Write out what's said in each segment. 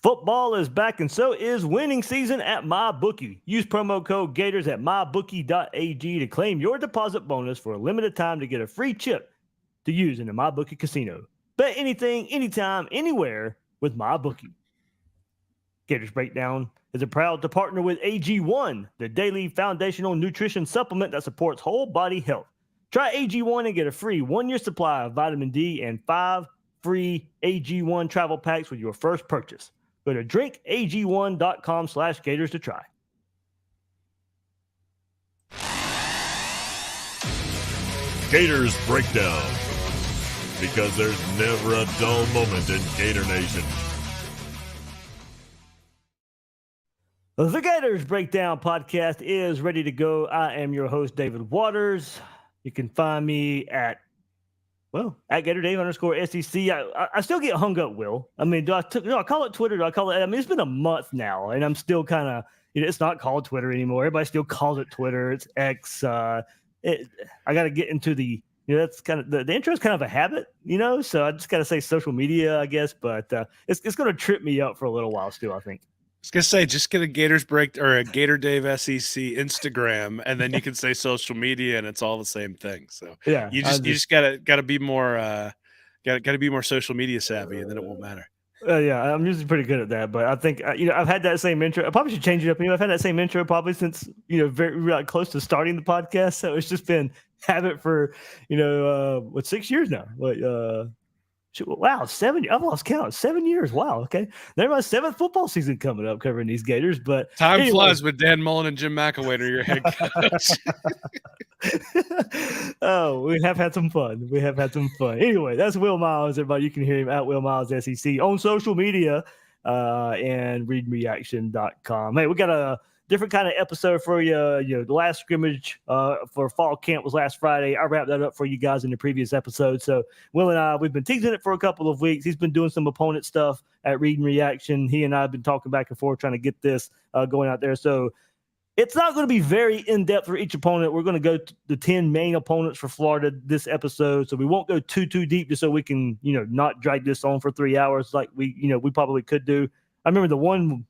Football is back, and so is winning season at MyBookie. Use promo code Gators at mybookie.ag to claim your deposit bonus for a limited time to get a free chip to use in the MyBookie casino. Bet anything, anytime, anywhere with MyBookie. Gators Breakdown is proud to partner with AG1, the daily foundational nutrition supplement that supports whole body health. Try AG1 and get a free 1-year supply of vitamin D and 5 free AG1 travel packs with your first purchase. Go to drinkag1.com/Gators to try. Gators Breakdown, because there's never a dull moment in Gator Nation. The Gators Breakdown podcast is ready to go. I am your host, David Waters. You can find me at GatorDave_SEC. I still get hung up, Will. I mean, do I call it Twitter? Do I call it? I mean, it's been a month now, and I'm still kind of, it's not called Twitter anymore. Everybody still calls it Twitter. It's X. I got to get into the, that's kind of, the intro is kind of a habit, so I just got to say social media, I guess, but it's going to trip me up for a little while still, I think. I was gonna say, just get a Gators Break or a Gator Dave SEC Instagram, and then you can say social media, and it's all the same thing. So yeah, you just gotta be more gotta be more social media savvy, and then it won't matter. Yeah, I'm usually pretty good at that, but I think I've had that same intro. I probably should change it up. I've had that same intro probably since very close to starting the podcast. So it's just been habit for 6 years now. Wow, 7 years. I've lost count. 7 years. Wow. Okay. They're my 7th football season coming up covering these Gators. But time flies with Dan Mullen and Jim McElwain are your head coach. Oh, we have had some fun. Anyway, that's Will Miles, everybody. You can hear him at Will Miles SEC on social media and readreaction.com. Hey, we got a different kind of episode for you. The last scrimmage for fall camp was last Friday. I wrapped that up for you guys in the previous episode. So Will and I, we've been teasing it for a couple of weeks. He's been doing some opponent stuff at Read and Reaction. He and I have been talking back and forth trying to get this going out there. So it's not going to be very in-depth for each opponent. We're going to go to the 10 main opponents for Florida this episode. So we won't go too deep just so we can, not drag this on for 3 hours like we probably could do. I remember the one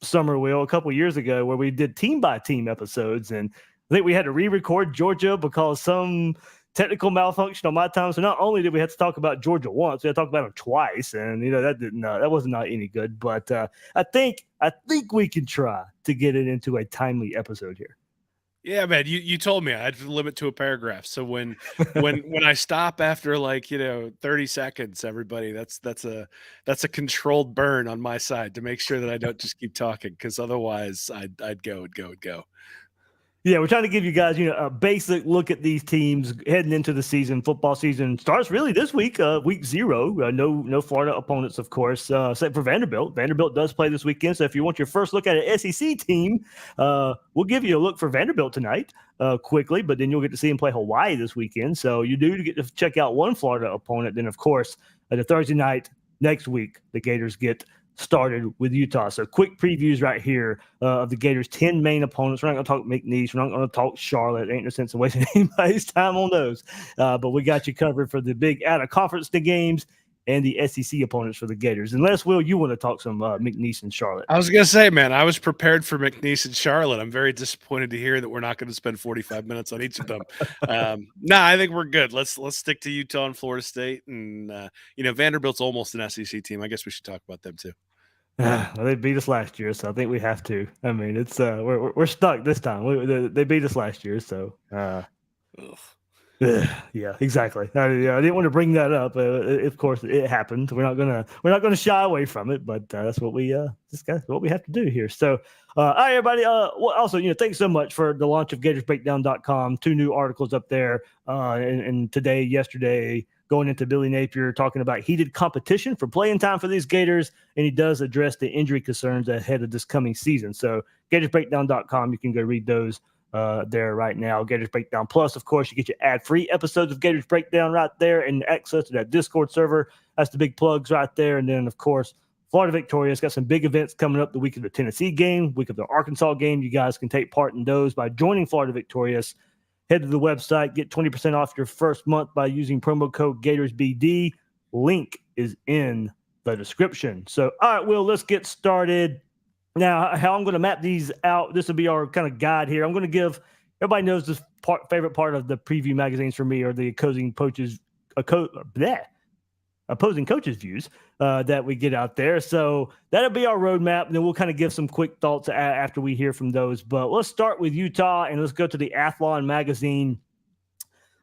summer, Will, a couple years ago where we did team by team episodes, and I think we had to re-record Georgia because some technical malfunction on my time. So not only did we have to talk about Georgia once, we had to talk about them twice, and that wasn't not any good. But I think we can try to get it into a timely episode here. Yeah, man, you told me I had to limit to a paragraph. So when I stop after 30 seconds, everybody, that's a controlled burn on my side to make sure that I don't just keep talking, because otherwise I'd go. Yeah, we're trying to give you guys, a basic look at these teams heading into the season. Football season starts really this week, week 0. No Florida opponents, of course, except for Vanderbilt. Vanderbilt does play this weekend, so if you want your first look at an SEC team, we'll give you a look for Vanderbilt tonight quickly, but then you'll get to see them play Hawaii this weekend. So you do get to check out one Florida opponent. Then, of course, the Thursday night next week, the Gators get started with Utah. So quick previews right here of the Gators' 10 main opponents. We're not going to talk McNeese. We're not going to talk Charlotte. Ain't no sense in wasting anybody's time on those. But we got you covered for the big out-of-conference games and the SEC opponents for the Gators. Unless, Will, you want to talk some McNeese and Charlotte. I was going to say, man, I was prepared for McNeese and Charlotte. I'm very disappointed to hear that we're not going to spend 45 minutes on each of them. I think we're good. Let's stick to Utah and Florida State. And, Vanderbilt's almost an SEC team. I guess we should talk about them too. Well, they beat us last year, so I think we have to. I mean, it's we're stuck this time. They beat us last year, so yeah, exactly. I didn't want to bring that up. Of course, it happened. We're not gonna shy away from it, but that's what we what we have to do here. So, all right, everybody. Also, thanks so much for the launch of gatorsbreakdown.com. 2 new articles up there, and today, yesterday, going into Billy Napier talking about heated competition for playing time for these Gators, and he does address the injury concerns ahead of this coming season. So, gatorsbreakdown.com. You can go read those there right now. Gators Breakdown Plus, of course, you get your ad-free episodes of Gators Breakdown right there and access to that Discord server. That's the big plugs right there. And then, of course, Florida Victorious got some big events coming up the week of the Tennessee game, week of the Arkansas game. You guys can take part in those by joining Florida Victorious. Head to the website, get 20% off your first month by using promo code GatorsBD. Link is in the description. So, all right, Will, let's get started. Now, how I'm going to map these out, this will be our kind of guide here. I'm going to give, everybody knows this favorite part of the preview magazines for me are the opposing coaches' views that we get out there. So that'll be our roadmap, and then we'll kind of give some quick thoughts after we hear from those. But let's start with Utah, and let's go to the Athlon magazine.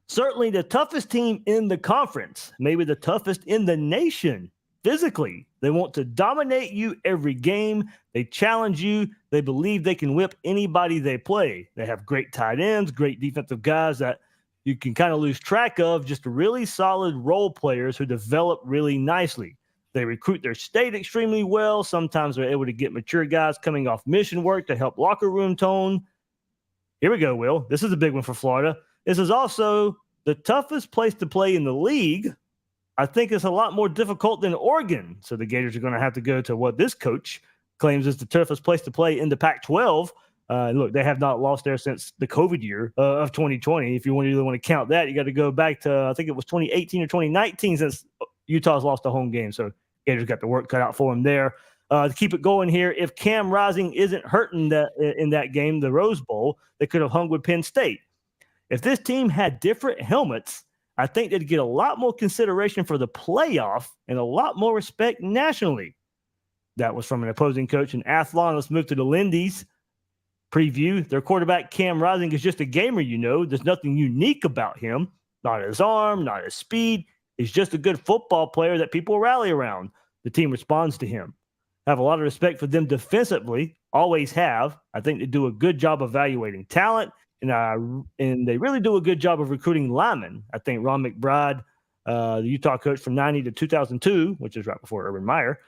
Certainly the toughest team in the conference, maybe the toughest in the nation physically. They want to dominate you every game. They challenge you. They believe they can whip anybody they play. They have great tight ends, great defensive guys that you can kind of lose track of, just really solid role players who develop really nicely. They recruit their state extremely well. Sometimes they're able to get mature guys coming off mission work to help locker room tone. Here we go, Will. This is a big one for Florida. This is also the toughest place to play in the league. I think it's a lot more difficult than Oregon. So the Gators are going to have to go to what this coach claims is the toughest place to play in the Pac-12. Look, they have not lost there since the COVID year of 2020. If you really want to count that, you got to go back to, I think it was 2018 or 2019 since Utah's lost a home game. So Gators got the work cut out for them there. To keep it going here, if Cam Rising isn't hurting in that game, the Rose Bowl, they could have hung with Penn State. If this team had different helmets, I think they'd get a lot more consideration for the playoff and a lot more respect nationally. That was from an opposing coach in Athlon. Let's move to the Lindy's preview. Their quarterback, Cam Rising, is just a gamer, There's nothing unique about him. Not his arm, not his speed. He's just a good football player that people rally around. The team responds to him. I have a lot of respect for them defensively. Always have. I think they do a good job evaluating talent. And they really do a good job of recruiting linemen. I think Ron McBride, the Utah coach from 90 to 2002, which is right before Urban Meyer,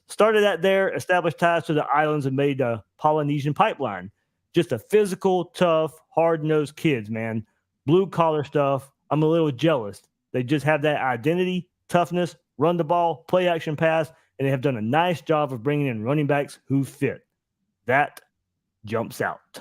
started that there, established ties to the islands, and made a Polynesian pipeline. Just a physical, tough, hard-nosed kids, man. Blue-collar stuff. I'm a little jealous. They just have that identity, toughness, run the ball, play action pass, and they have done a nice job of bringing in running backs who fit. That jumps out.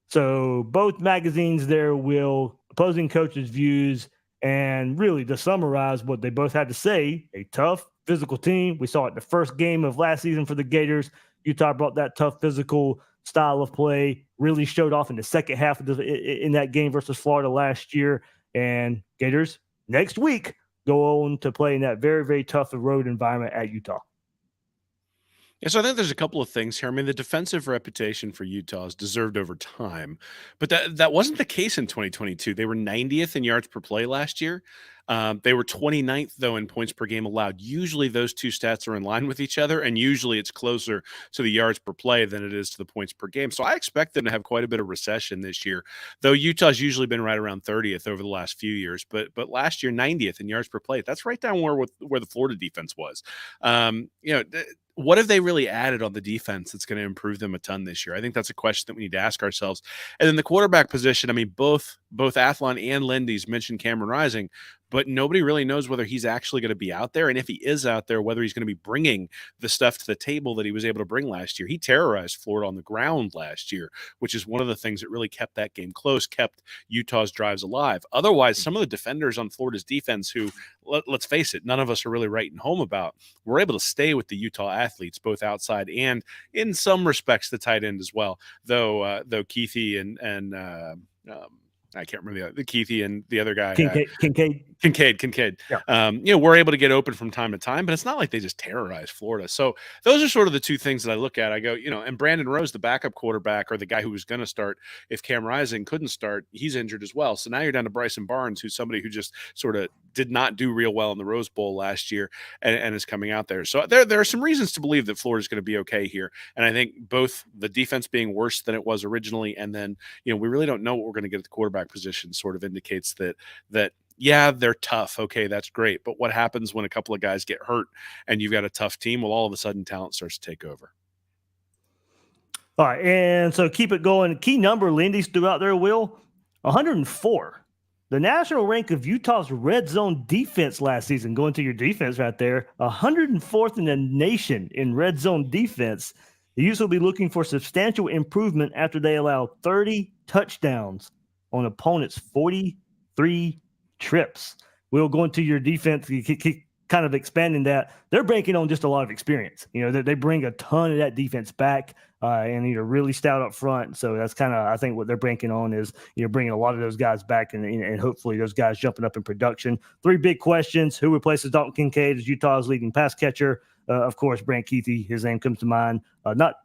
So both magazines there will opposing coaches' views, and really to summarize what they both had to say, a tough physical team. We saw it the first game of last season for the Gators. Utah brought that tough physical style of play, really showed off in the second half in that game versus Florida last year. And Gators next week go on to play in that very, very tough road environment at Utah. Yeah, so I think there's a couple of things here. I mean, the defensive reputation for Utah is deserved over time, but that wasn't the case in 2022. They were 90th in yards per play last year. They were 29th, though, in points per game allowed. Usually those two stats are in line with each other, and usually it's closer to the yards per play than it is to the points per game. So I expect them to have quite a bit of recession this year, though Utah's usually been right around 30th over the last few years. But last year, 90th in yards per play. That's right down where the Florida defense was. What have they really added on the defense that's going to improve them a ton this year? I think that's a question that we need to ask ourselves. And then the quarterback position, I mean, both Athlon and Lindy's mentioned Cameron Rising, but nobody really knows whether he's actually going to be out there. And if he is out there, whether he's going to be bringing the stuff to the table that he was able to bring last year. He terrorized Florida on the ground last year, which is one of the things that really kept that game close, kept Utah's drives alive. Otherwise, some of the defenders on Florida's defense who, let's face it, none of us are really writing home about, were able to stay with the Utah athletes, both outside and in some respects the tight end as well. Though Keithy and I can't remember the Keithy and the other guy. Kincaid. Yeah. We're able to get open from time to time, but it's not like they just terrorize Florida. So those are sort of the two things that I look at. I go, and Brandon Rose, the backup quarterback, or the guy who was going to start if Cam Rising couldn't start, he's injured as well. So now you're down to Bryson Barnes, who's somebody who just sort of did not do real well in the Rose Bowl last year and is coming out there. So there are some reasons to believe that Florida's going to be okay here. And I think both the defense being worse than it was originally, and then, we really don't know what we're going to get at the quarterback position sort of indicates that yeah, they're tough. Okay, that's great. But what happens when a couple of guys get hurt and you've got a tough team? Well, all of a sudden talent starts to take over. All right, and so keep it going. Key number Lindy's threw out there, Will, 104. The national rank of Utah's red zone defense last season, going to your defense right there, 104th in the nation in red zone defense. The Utes will be looking for substantial improvement after they allow 30 touchdowns on opponents' 43 trips. We'll go into your defense, kind kind of expanding that, they're banking on just a lot of experience. They bring a ton of that defense back, and really stout up front. So that's kind of, I think, what they're banking on is bringing a lot of those guys back, and hopefully those guys jumping up in production. 3 big questions: who replaces Dalton Kincaid as Utah's leading pass catcher? Of course, Brant Kuithe, his name comes to mind. Not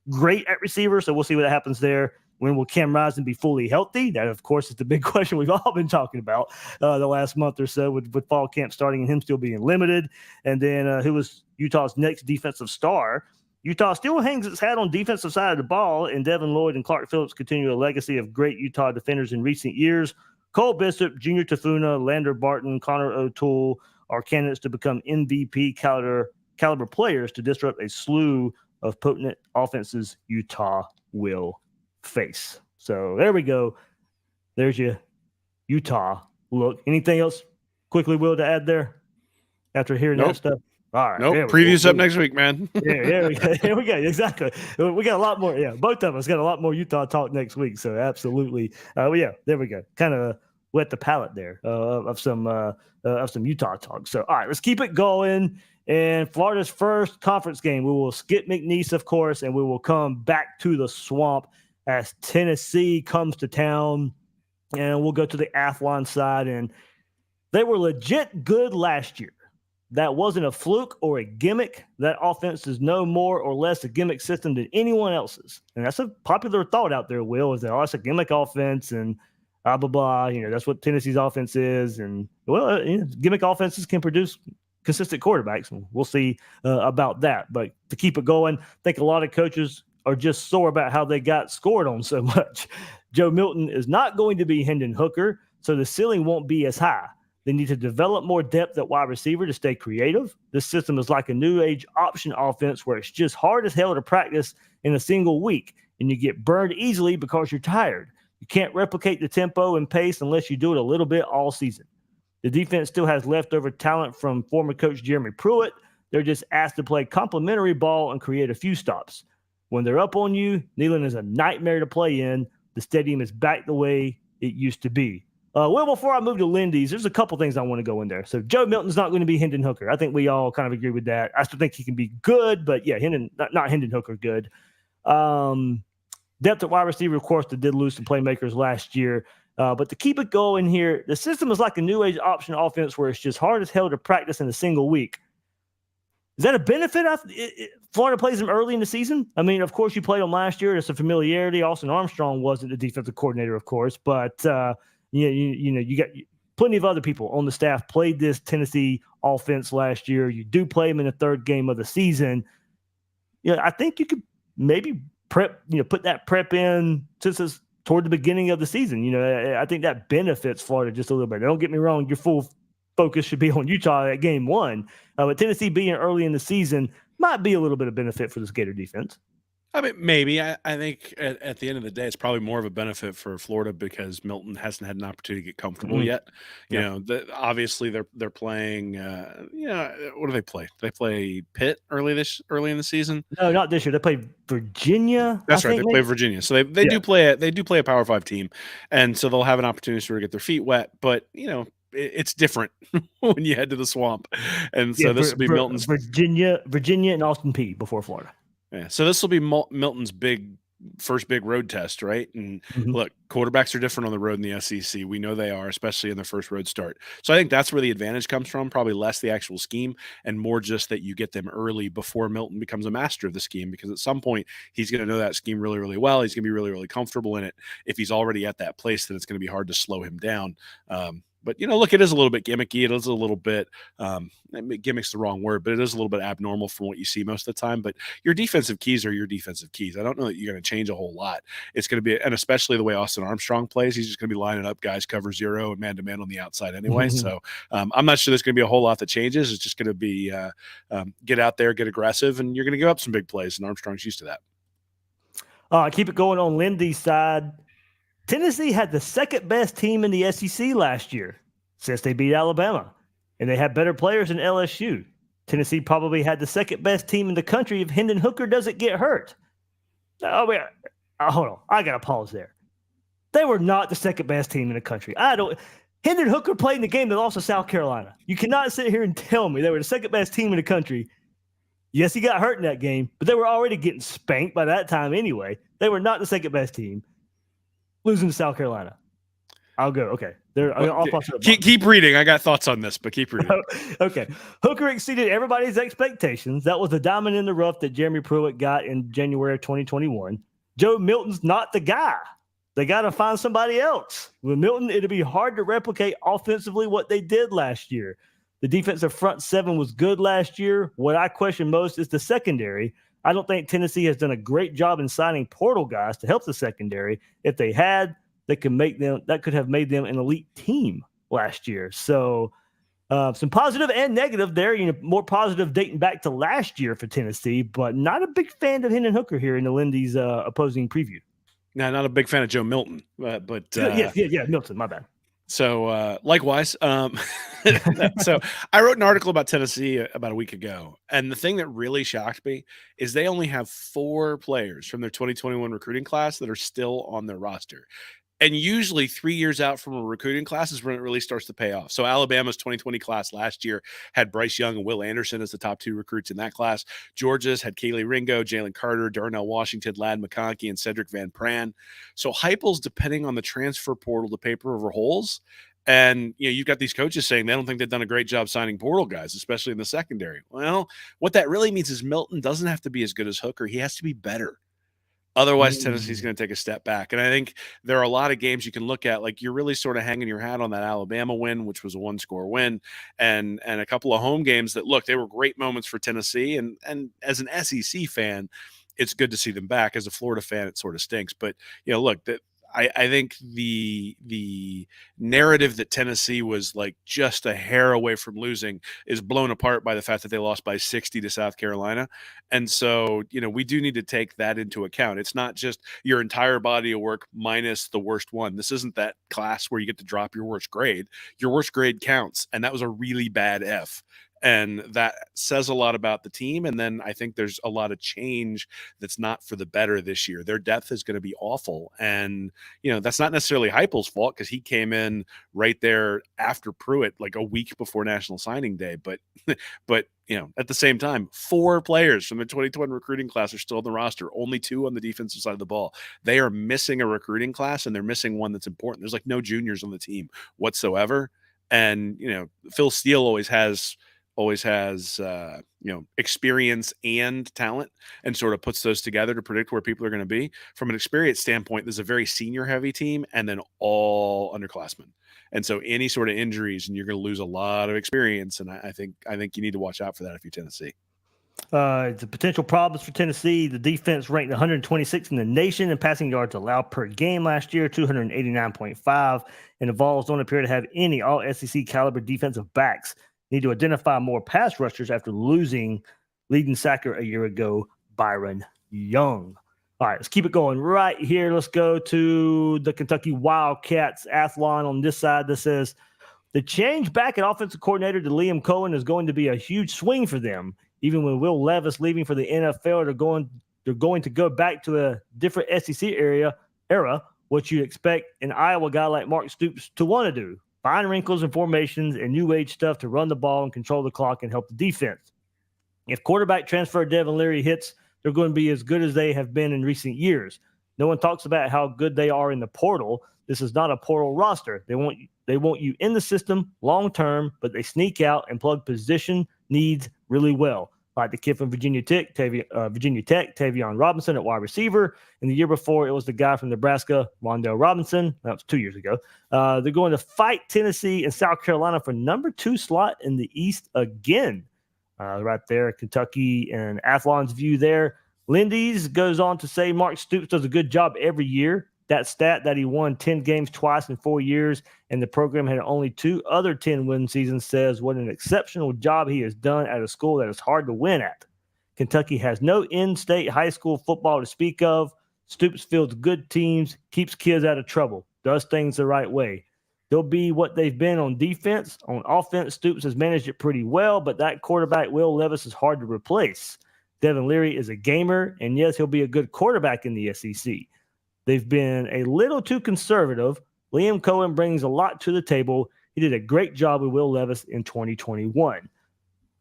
great at receiver, so we'll see what happens there. When will Cam Rising be fully healthy? That, of course, is the big question we've all been talking about the last month or so with fall camp starting and him still being limited. And then who was Utah's next defensive star? Utah still hangs its hat on defensive side of the ball, and Devin Lloyd and Clark Phillips continue a legacy of great Utah defenders in recent years. Cole Bishop, Junior Tafuna, Lander Barton, Connor O'Toole are candidates to become MVP caliber players to disrupt a slew of potent offenses Utah will face. So there we go. There's your Utah look. Anything else quickly, Will, to add there after hearing that stuff? All right. Nope. Previews up next week, man. Here we go. Exactly. We got a lot more. Yeah, both of us got a lot more Utah talk next week. So absolutely. Yeah, there we go. Kind of wet the palate there of some Utah talk. So all right, let's keep it going. And Florida's first conference game, we will skip McNeese, of course, and we will come back to the Swamp as Tennessee comes to town. And we'll go to the Athlon side. And they were legit good last year. That wasn't a fluke or a gimmick. That offense is no more or less a gimmick system than anyone else's. And that's a popular thought out there, Will, is that, it's a gimmick offense and blah, blah, blah. That's what Tennessee's offense is. And, gimmick offenses can produce consistent quarterbacks. And we'll see about that. But to keep it going, I think a lot of coaches are just sore about how they got scored on so much. Joe Milton is not going to be Hendon Hooker, so the ceiling won't be as high. They need to develop more depth at wide receiver to stay creative. This system is like a new age option offense where it's just hard as hell to practice in a single week, and you get burned easily because you're tired. You can't replicate the tempo and pace unless you do it a little bit all season. The defense still has leftover talent from former coach Jeremy Pruitt. They're just asked to play complementary ball and create a few stops. When they're up on you, Neyland is a nightmare to play in. The stadium is back the way it used to be. Well, before I move to Lindy's, there's a couple things I want to go in there. So Joe Milton's not going to be Hendon Hooker. I think we all kind of agree with that. I still think he can be good, but yeah, not Hendon Hooker good. Depth at wide receiver, of course, they did lose some playmakers last year. But to keep it going here, the system is like a new age option offense where it's just hard as hell to practice in a single week. Is that a benefit? Florida plays them early in the season. I mean, of course, you played them last year. There's some familiarity. Austin Armstrong wasn't the defensive coordinator, of course, but you got plenty of other people on the staff played this Tennessee offense last year. You do play them in the third game of the season. I think you could maybe put that prep in toward the beginning of the season. I think that benefits Florida just a little bit. Don't get me wrong. Your full focus should be on Utah at game one. But Tennessee being early in the season might be a little bit of benefit for this Gator defense. I mean, maybe. I think at the end of the day, it's probably more of a benefit for Florida because Milton hasn't had an opportunity to get comfortable yet. Obviously they're playing. What do they play? They play Pitt early in the season. No, not this year. They play Virginia. That's right. They play Virginia. So they do play a Power 5 team, and so they'll have an opportunity to sort of get their feet wet. But it's different when you head to the Swamp, and so this will be Milton's Virginia, and Austin Peay before Florida. Yeah, so this will be Milton's first big road test, right? And look, quarterbacks are different on the road in the SEC. We know they are, especially in their first road start. So I think that's where the advantage comes from, probably less the actual scheme and more just that you get them early before Milton becomes a master of the scheme, because at some point he's going to know that scheme really, really well. He's going to be really, really comfortable in it. If he's already at that place, then it's going to be hard to slow him down. But, look, it is a little bit gimmicky. It is a little bit gimmick's the wrong word, but it is a little bit abnormal from what you see most of the time. But your defensive keys are your defensive keys. I don't know that you're going to change a whole lot. It's going to be, and especially the way Austin Armstrong plays, he's just going to be lining up guys cover zero and man-to-man on the outside anyway. So I'm not sure there's going to be a whole lot that changes. It's just going to be get out there, get aggressive, and you're going to give up some big plays, and Armstrong's used to that. Keep it going on Lindy's side. Tennessee had the second best team in the SEC last year since they beat Alabama, and they had better players than LSU. Tennessee probably had the second best team in the country if Hendon Hooker doesn't get hurt. Hold on. I got to pause there. They were not the second best team in the country. Hendon Hooker played in the game that lost to South Carolina. You cannot sit here and tell me they were the second best team in the country. Yes, he got hurt in that game, but they were already getting spanked by that time anyway. They were not the second best team. Losing to South Carolina. I'll go. Okay. Keep reading. I got thoughts on this, but keep reading. Okay. Hooker exceeded everybody's expectations. That was the diamond in the rough that Jeremy Pruitt got in January of 2021. Joe Milton's not the guy. They got to find somebody else. With Milton, it'll be hard to replicate offensively what they did last year. The defensive front seven was good last year. What I question most is the secondary. I don't think Tennessee has done a great job in signing portal guys to help the secondary. If they had, that could have made them an elite team last year. So some positive and negative there. More positive dating back to last year for Tennessee, but not a big fan of Hendon Hooker here in the Lindy's opposing preview. No, not a big fan of Joe Milton, but yeah, Milton. My bad. So likewise, so I wrote an article about Tennessee about a week ago, and the thing that really shocked me is they only have 4 players from their 2021 recruiting class that are still on their roster. And usually 3 years out from a recruiting class is when it really starts to pay off. So Alabama's 2020 class last year had Bryce Young and Will Anderson as the top 2 recruits in that class. Georgia's had Kaylee Ringo, Jalen Carter, Darnell Washington, Ladd McConkey, and Cedric Van Pran. So Heupel's depending on the transfer portal to paper over holes. And you've got these coaches saying they don't think they've done a great job signing portal guys, especially in the secondary. Well, what that really means is Milton doesn't have to be as good as Hooker. He has to be better. Otherwise, Tennessee's going to take a step back. And I think there are a lot of games you can look at. Like, you're really sort of hanging your hat on that Alabama win, which was a 1-score win, and a couple of home games that, look, they were great moments for Tennessee. And as an SEC fan, it's good to see them back. As a Florida fan, it sort of stinks. But, look, I think the narrative that Tennessee was like just a hair away from losing is blown apart by the fact that they lost by 60 to South Carolina. And so, we do need to take that into account. It's not just your entire body of work minus the worst one. This isn't that class where you get to drop your worst grade. Your worst grade counts. And that was a really bad F. And that says a lot about the team. And then I think there's a lot of change that's not for the better this year. Their depth is going to be awful. And, that's not necessarily Heupel's fault because he came in right there after Pruitt, like a week before National Signing Day. But at the same time, 4 players from the 2020 recruiting class are still on the roster, only 2 on the defensive side of the ball. They are missing a recruiting class, and they're missing one that's important. There's like no juniors on the team whatsoever. And, Phil Steele always has experience and talent, and sort of puts those together to predict where people are going to be. From an experience standpoint, there's a very senior heavy team and then all underclassmen. And so any sort of injuries, and you're going to lose a lot of experience. And I think you need to watch out for that if you're Tennessee. The potential problems for Tennessee: the defense ranked 126th in the nation in passing yards allowed per game last year, 289.5, and the Vols don't appear to have any all SEC caliber defensive backs. Need to identify more pass rushers after losing leading sacker a year ago, Byron Young. All right, let's keep it going right here. Let's go to the Kentucky Wildcats athlon on this side that says the change back at offensive coordinator to Liam Cohen is going to be a huge swing for them. Even with Will Levis leaving for the NFL, they're going to go back to a different SEC era. What you'd expect an Iowa guy like Mark Stoops to want to do. Find wrinkles and formations and new age stuff to run the ball and control the clock and help the defense. If quarterback transfer Devin Leary hits, they're going to be as good as they have been in recent years. No one talks about how good they are in the portal. This is not a portal roster. They want you in the system long term, but they sneak out and plug position needs really well. Like the kid from Virginia Tech, Tavion Robinson at wide receiver. And the year before, it was the guy from Nebraska, Rondell Robinson. That was 2 years ago. They're going to fight Tennessee and South Carolina for number 2 slot in the East again. Right there, Kentucky and Athlon's view there. Lindy's goes on to say Mark Stoops does a good job every year. That stat that he won 10 games twice in 4 years and the program had only 2 other 10-win seasons says what an exceptional job he has done at a school that is hard to win at. Kentucky has no in-state high school football to speak of. Stoops fields good teams, keeps kids out of trouble, does things the right way. They'll be what they've been on defense. On offense, Stoops has managed it pretty well, but that quarterback, Will Levis, is hard to replace. Devin Leary is a gamer, and yes, he'll be a good quarterback in the SEC. They've been a little too conservative, Liam Cohen brings a lot to the table. He did a great job with Will Levis in 2021.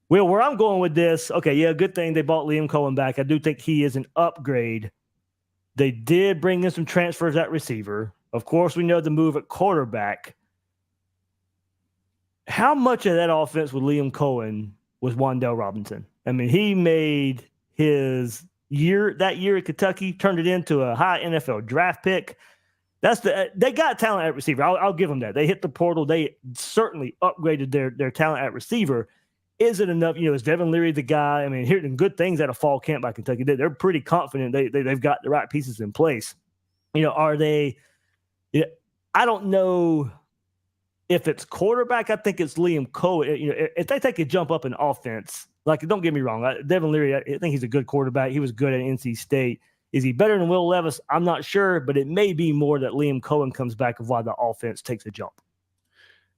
Will, where I'm going with this, okay, yeah, good thing they bought Liam Cohen back. I do think he is an upgrade. They did bring in some transfers at receiver. Of course, we know the move at quarterback. How much of that offense with Liam Cohen was Wan'Dale Robinson? I mean, he made his year at Kentucky, turned it into a high NFL draft pick. They got talent at receiver. I'll give them that. They hit the portal. They certainly upgraded their talent at receiver. Is it enough? Is Devin Leary the guy? I mean, hearing good things at a fall camp by Kentucky. They're pretty confident they've got the right pieces in place. Are they? I don't know if it's quarterback. I think it's Liam Cohen. If they take a jump up in offense, like, don't get me wrong, Devin Leary, I think he's a good quarterback. He was good at NC State. Is he better than Will Levis? I'm not sure, but it may be more that Liam Cohen comes back of why the offense takes a jump.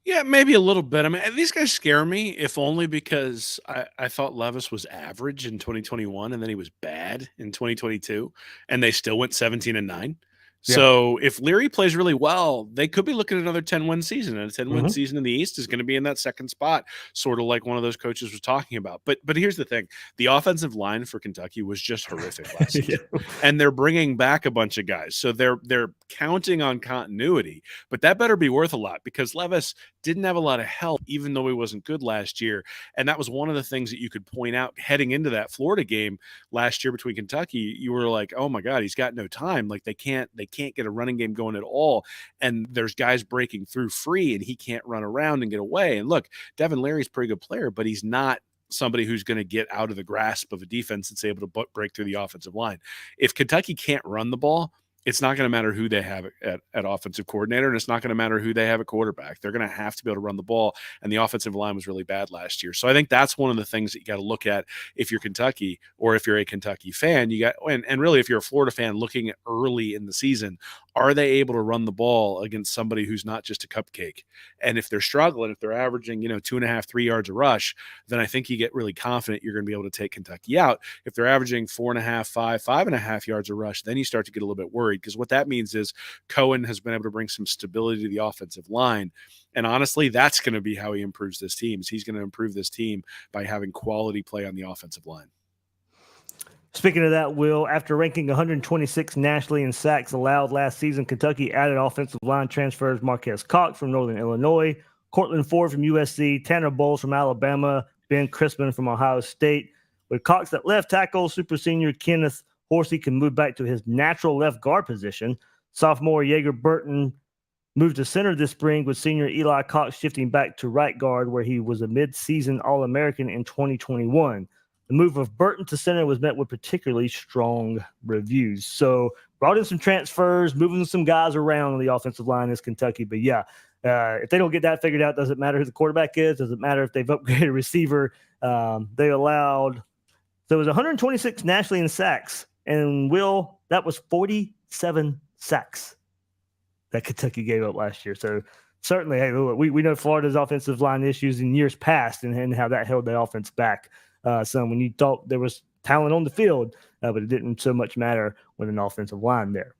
Yeah, maybe a little bit. I mean, these guys scare me, if only because I thought Levis was average in 2021 and then he was bad in 2022, and they still went 17-9. Yeah. So if Leary plays really well, they could be looking at another 10-win season. And a 10-win season in the East is going to be in that second spot, sort of like one of those coaches was talking about. But here's the thing. The offensive line for Kentucky was just horrific last season. And they're bringing back a bunch of guys. So they're counting on continuity. But that better be worth a lot, because Levis didn't have a lot of help, even though he wasn't good last year. And that was one of the things that you could point out heading into that Florida game last year between Kentucky. You were like, oh my God, he's got no time. Like, they can't get a running game going at all. And there's guys breaking through free and he can't run around and get away. And look, Devin Leary's a pretty good player, but he's not somebody who's going to get out of the grasp of a defense that's able to break through the offensive line. If Kentucky can't run the ball, it's not going to matter who they have at offensive coordinator, and it's not going to matter who they have at quarterback. They're going to have to be able to run the ball, and the offensive line was really bad last year. So I think that's one of the things that you got to look at if you're Kentucky, or if you're a Kentucky fan. And really, if you're a Florida fan looking at early in the season, are they able to run the ball against somebody who's not just a cupcake? And if they're struggling, if they're averaging 2.5, 3 yards a rush, then I think you get really confident you're going to be able to take Kentucky out. If they're averaging 4.5, 5.5 yards a rush, then you start to get a little bit worried, because what that means is Cohen has been able to bring some stability to the offensive line. And honestly, that's going to be how he improves this team. He's going to improve this team by having quality play on the offensive line. Speaking of that, Will, after ranking 126 nationally in sacks allowed last season, Kentucky added offensive line transfers Marquez Cox from Northern Illinois, Cortland Ford from USC, Tanner Bowles from Alabama, Ben Crispin from Ohio State. With Cox at left tackle, super senior Kenneth Horsey can move back to his natural left guard position. Sophomore Yeager Burton moved to center this spring, with senior Eli Cox shifting back to right guard, where he was a mid-season All-American in 2021. The move of Burton to center was met with particularly strong reviews. So brought in some transfers, moving some guys around on the offensive line is Kentucky. But yeah, if they don't get that figured out, doesn't matter who the quarterback is, doesn't matter if they've upgraded a receiver. They allowed, so it was 126 nationally in sacks. And Will, that was 47 sacks that Kentucky gave up last year. So certainly, hey, we know Florida's offensive line issues in years past, and how that held the offense back. Some when you thought there was talent on the field, but it didn't so much matter with an offensive line there,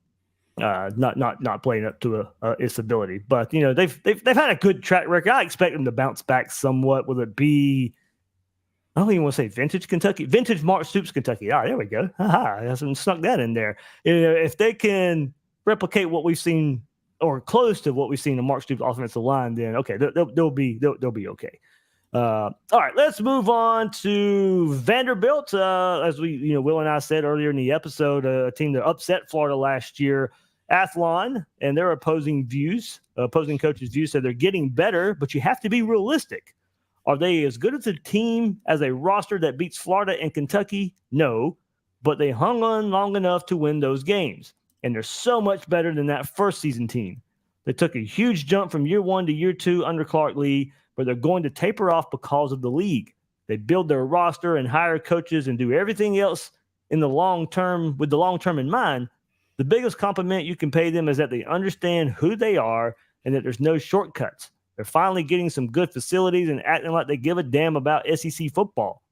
not playing up to its ability. But they've had a good track record. I expect them to bounce back somewhat. Will it be? I don't even want to say vintage Kentucky, vintage Mark Stoops Kentucky. All right, there we go. I snuck that in there. If they can replicate what we've seen, or close to what we've seen in Mark Stoops' offensive line, then okay, they'll be okay. All right, let's move on to Vanderbilt. As we, Will and I said earlier in the episode, a team that upset Florida last year, Athlon, and their opposing coaches' views said they're getting better, but you have to be realistic. Are they as good as a team as a roster that beats Florida and Kentucky? No, but they hung on long enough to win those games, and they're so much better than that first season team. They took a huge jump from year 1 to year 2 under Clark Lee, but they're going to taper off because of the league. They build their roster and hire coaches and do everything else in the long term with the long term in mind. The biggest compliment you can pay them is that they understand who they are and that there's no shortcuts. They're finally getting some good facilities and acting like they give a damn about SEC football.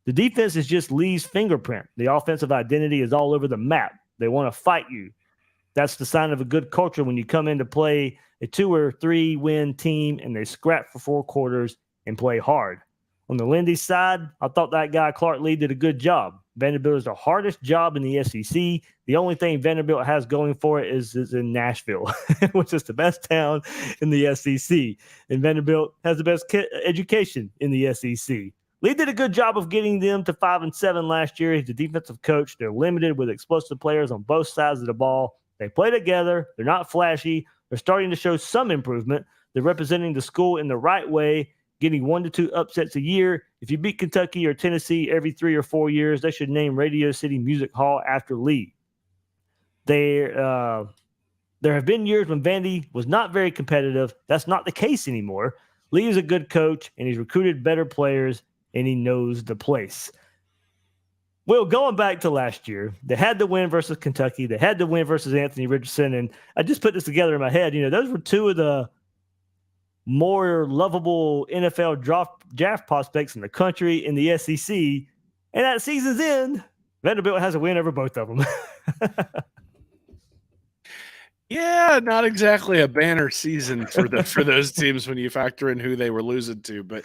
The defense is just Lee's fingerprint. The offensive identity is all over the map. They want to fight you. That's the sign of a good culture when you come in to play a 2 or 3 win team and they scrap for 4 quarters and play hard. On the Lindy side, I thought that guy Clark Lee did a good job. Vanderbilt is the hardest job in the SEC. The only thing Vanderbilt has going for it is in Nashville, which is the best town in the SEC. And Vanderbilt has the best education in the SEC. Lee did a good job of getting them to 5-7 last year. He's the defensive coach. They're limited with explosive players on both sides of the ball. They play together. They're not flashy. They're starting to show some improvement. They're representing the school in the right way, getting 1 to 2 upsets a year. If you beat Kentucky or Tennessee every 3 or 4 years, they should name Radio City Music Hall after Lee. There have been years when Vandy was not very competitive. That's not the case anymore. Lee is a good coach, and he's recruited better players, and he knows the place. Well, going back to last year, they had the win versus Kentucky. They had the win versus Anthony Richardson, and I just put this together in my head. Those were 2 of the more lovable NFL draft prospects in the country in the SEC. And at season's end, Vanderbilt has a win over both of them. Yeah, not exactly a banner season for those teams when you factor in who they were losing to. But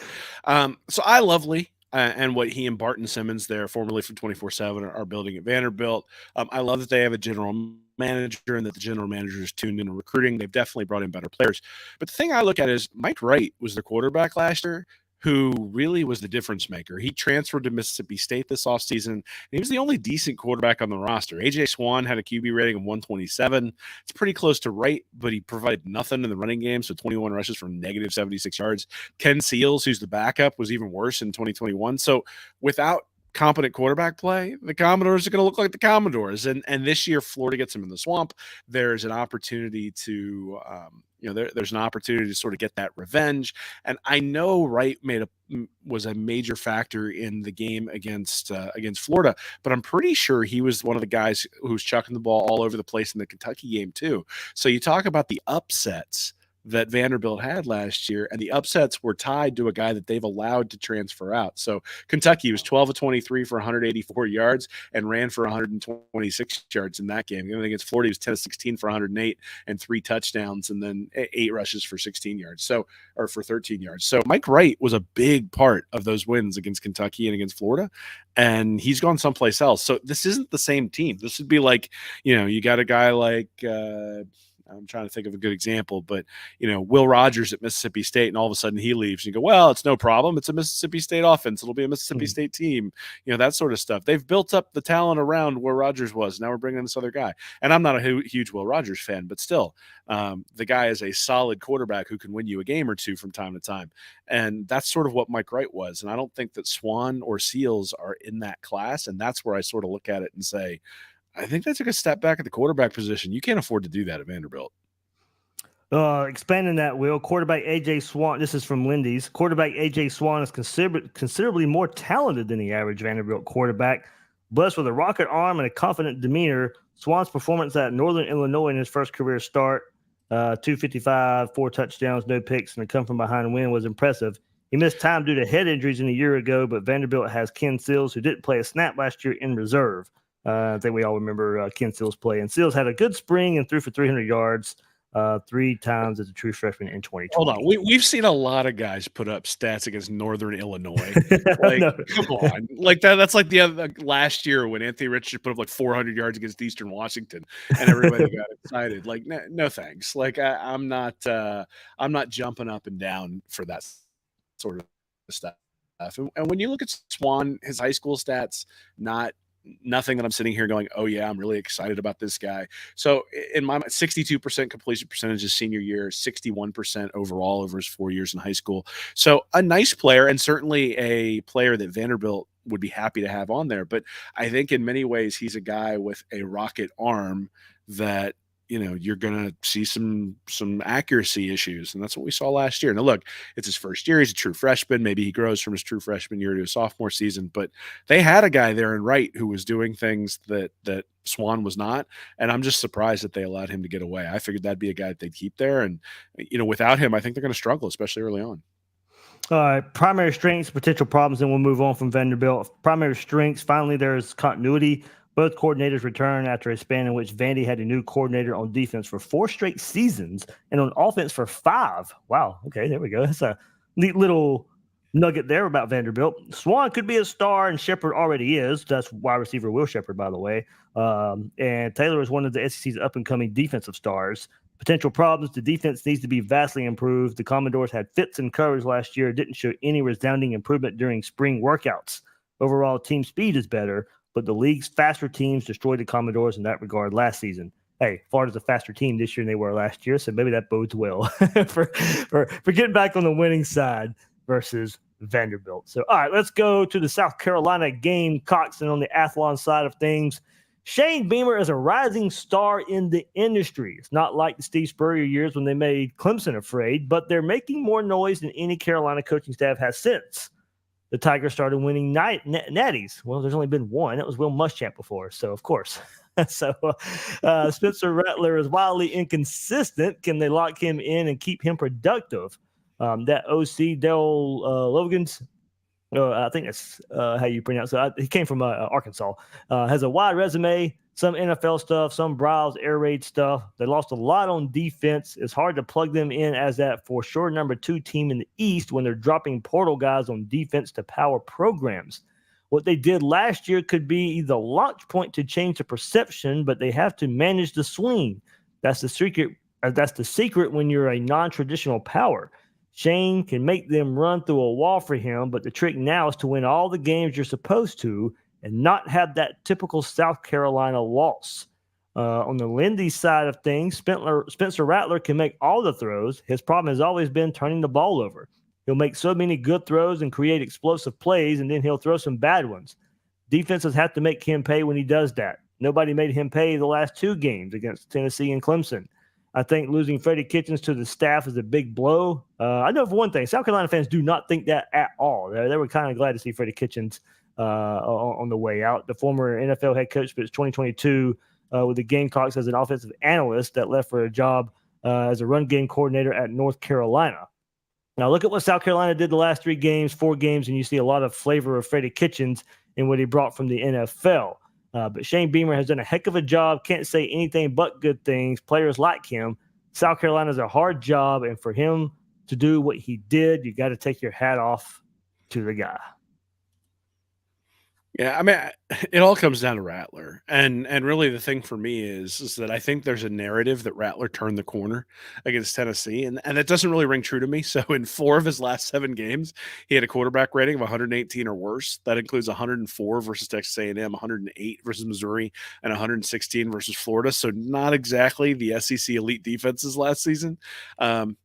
so I love Lee and what he and Barton Simmons, there formerly from 24/7, are building at Vanderbilt. I love that they have a general manager and that the general manager is tuned into recruiting. They've definitely brought in better players. But the thing I look at is Mike Wright was their quarterback last year, who really was the difference maker. He transferred to Mississippi State this offseason, and he was the only decent quarterback on the roster. A.J. Swan had a QB rating of 127. It's pretty close to Wright, but he provided nothing in the running game, so 21 rushes for negative 76 yards. Ken Seals, who's the backup, was even worse in 2021. So without competent quarterback play, the Commodores are going to look like the Commodores. And this year, Florida gets them in the swamp. There's an opportunity to there's an opportunity to sort of get that revenge. And I know Wright was a major factor in the game against Florida, but I'm pretty sure he was one of the guys who was chucking the ball all over the place in the Kentucky game too. So you talk about the upsets that Vanderbilt had last year, and the upsets were tied to a guy that they've allowed to transfer out. So Kentucky was 12 of 23 for 184 yards and ran for 126 yards in that game. And against Florida, he was 10 of 16 for 108 and 3 touchdowns, and then 8 rushes for 16 yards. Or for 13 yards. So Mike Wright was a big part of those wins against Kentucky and against Florida, and he's gone someplace else. So this isn't the same team. This would be like, you got a guy like I'm trying to think of a good example, but Will Rogers at Mississippi State, and all of a sudden he leaves. You go, well, it's no problem. It's a Mississippi State offense. It'll be a Mississippi State team. That sort of stuff. They've built up the talent around where Rogers was. Now we're bringing in this other guy, and I'm not a huge Will Rogers fan, but still, the guy is a solid quarterback who can win you a game or two from time to time, and that's sort of what Mike Wright was. And I don't think that Swan or Seals are in that class, and that's where I sort of look at it and say, I think they took a step back at the quarterback position. You can't afford to do that at Vanderbilt. Expanding that, Will, quarterback A.J. Swan, this is from Lindy's, quarterback A.J. Swan is considerably more talented than the average Vanderbilt quarterback. Blessed with a rocket arm and a confident demeanor, Swan's performance at Northern Illinois in his first career start, 255, 4 touchdowns, no picks, and a come-from-behind win was impressive. He missed time due to head injuries a year ago, but Vanderbilt has Ken Seals, who didn't play a snap last year, in reserve. I think we all remember Ken Seals' play. And Seals had a good spring and threw for 300 yards 3 times as a true freshman in 2020. Hold on. We've seen a lot of guys put up stats against Northern Illinois. Come on. Like that's like the other last year when Anthony Richardson put up like 400 yards against Eastern Washington and everybody got excited. Like, no thanks. Like I'm not jumping up and down for that sort of stuff. And when you look at Swan, his high school stats, nothing that I'm sitting here going, oh yeah, I'm really excited about this guy. So in my mind, 62% completion percentage his senior year, 61% overall over his 4 years in high school. So a nice player, and certainly a player that Vanderbilt would be happy to have on there. But I think in many ways, he's a guy with a rocket arm that, you're going to see some accuracy issues. And that's what we saw last year. Now, look, it's his first year. He's a true freshman. Maybe he grows from his true freshman year to a sophomore season. But they had a guy there in Wright who was doing things that Swan was not. And I'm just surprised that they allowed him to get away. I figured that'd be a guy that they'd keep there. And, without him, I think they're going to struggle, especially early on. All right, primary strengths, potential problems, and we'll move on from Vanderbilt. Primary strengths, finally, there's continuity. Both coordinators return after a span in which Vandy had a new coordinator on defense for 4 straight seasons and on offense for 5. Wow. Okay, there we go. That's a neat little nugget there about Vanderbilt. Swan could be a star, and Shepard already is. That's wide receiver Will Shepard, by the way. And Taylor is one of the SEC's up-and-coming defensive stars. Potential problems: the defense needs to be vastly improved. The Commodores had fits in coverage last year, didn't show any resounding improvement during spring workouts. Overall, team speed is better, but the league's faster teams destroyed the Commodores in that regard last season. Hey, Florida's a faster team this year than they were last year, so maybe that bodes well for getting back on the winning side versus Vanderbilt. So, all right, let's go to the South Carolina Gamecocks, and on the Athlon side of things, Shane Beamer is a rising star in the industry. It's not like the Steve Spurrier years when they made Clemson afraid, but they're making more noise than any Carolina coaching staff has since. The Tigers started winning natties. Well, there's only been one. That was Will Muschamp before, so of course. So Spencer Rattler is wildly inconsistent. Can they lock him in and keep him productive? That OC, Daryl Logans, I think that's how you pronounce it. He came from Arkansas. Has a wide resume, some NFL stuff, some Browse air raid stuff. They lost a lot on defense. It's hard to plug them in as that for sure number 2 team in the East when they're dropping portal guys on defense to power programs. What they did last year could be the launch point to change the perception, but they have to manage the swing. That's the secret. That's the secret when you're a non-traditional power. Shane can make them run through a wall for him, but the trick now is to win all the games you're supposed to and not have that typical South Carolina loss. On the Lindy side of things, Spencer Rattler can make all the throws. His problem has always been turning the ball over. He'll make so many good throws and create explosive plays, and then he'll throw some bad ones. Defenses have to make him pay when he does that. Nobody made him pay the last 2 games against Tennessee and Clemson. I think losing Freddie Kitchens to the staff is a big blow. I know for one thing, South Carolina fans do not think that at all. They were kind of glad to see Freddie Kitchens on the way out. The former NFL head coach spent 2022 with the Gamecocks as an offensive analyst that left for a job as a run game coordinator at North Carolina. Now, look at what South Carolina did the last 4 games, and you see a lot of flavor of Freddie Kitchens in what he brought from the NFL. But Shane Beamer has done a heck of a job. Can't say anything but good things. Players like him. South Carolina's a hard job, and for him to do what he did, you got to take your hat off to the guy. Yeah, I mean, it all comes down to Rattler, and really the thing for me is that I think there's a narrative that Rattler turned the corner against Tennessee, and that doesn't really ring true to me. So in 4 of his last 7 games, he had a quarterback rating of 118 or worse. That includes 104 versus Texas A&M, 108 versus Missouri, and 116 versus Florida. So not exactly the SEC elite defenses last season.